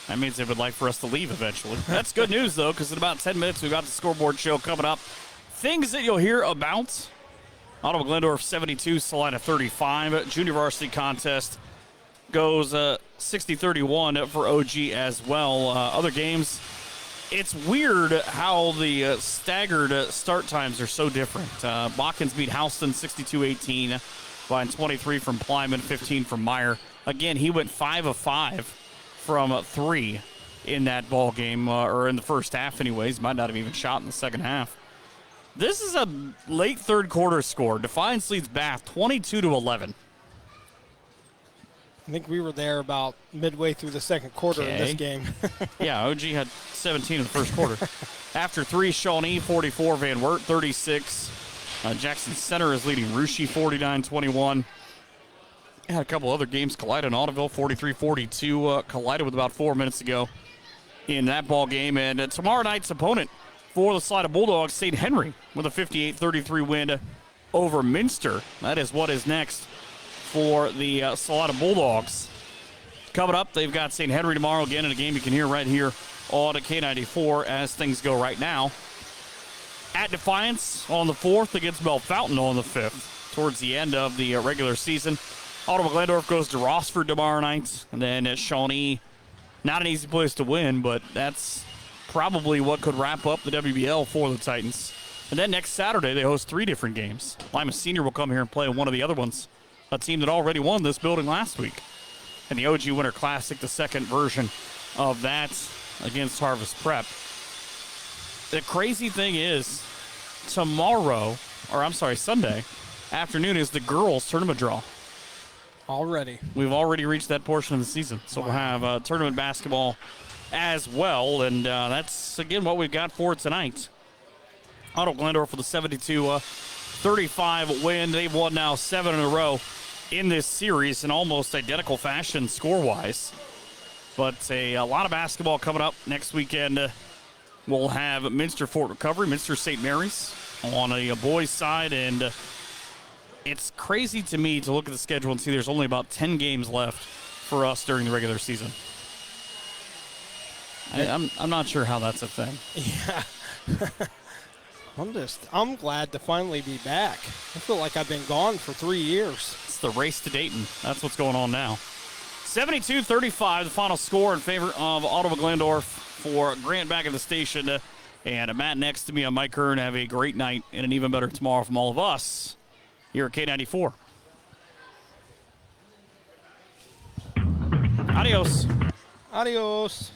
That means they would like for us to leave eventually. That's good news, though, because in about 10 minutes, we've got the scoreboard show coming up. Things that you'll hear about: Ottawa Glendorf 72, Celina 35. Junior varsity contest goes 60-31 for OG as well. Other games, it's weird how the staggered start times are so different. Botkins beat Houston 62-18, behind 23 from Plyman, 15 from Meyer. Again, he went 5 of 5 from 3 in that ball game, or in the first half anyways. Might not have even shot in the second half. This is a late third quarter score. Defiance leads Bath 22-11. I think we were there about midway through the second quarter in this game. Yeah, OG had 17 in the first quarter. After 3, Shawnee 44, Van Wert 36. Jackson Center is leading Russia 49-21. Had a couple other games. Collided in Audubon 43-42. Collided with about 4 minutes to go in that ball game. And tomorrow night's opponent for the Celina Bulldogs, St. Henry, with a 58-33 win over Minster. That is what is next for the Celina Bulldogs. Coming up, they've got St. Henry tomorrow, again in a game you can hear right here on K94 as things go right now. At Defiance on the 4th against Bellefontaine on the 5th, towards the end of the regular season. Ottawa Glendorf goes to Rossford tomorrow night, and then at Shawnee. Not an easy place to win, but that's probably what could wrap up the WBL for the Titans. And then next Saturday, they host 3 different games. Lima Senior will come here and play one of the other ones, a team that already won this building last week. And the OG Winter Classic, the second version of that against Harvest Prep. The crazy thing is, Sunday afternoon is the girls' tournament draw. Already. We've already reached that portion of the season. So We'll have tournament basketball as well. And that's, again, what we've got for tonight. Ottawa Glendorf with a 72-35 win. They've won now 7 in a row in this series in almost identical fashion score-wise. But a lot of basketball coming up next weekend. We'll have Minster Fort Recovery, Minster St. Mary's on a boys' side. And it's crazy to me to look at the schedule and see there's only about 10 games left for us during the regular season. I'm not sure how that's a thing. Yeah. I'm glad to finally be back. I feel like I've been gone for 3 years. It's the race to Dayton. That's what's going on now. 72-35, the final score in favor of Ottawa Glendorf for Grant back at the station. And Matt next to me, I'm Mike Kern. Have a great night and an even better tomorrow from all of us here at K94. Adios. Adios.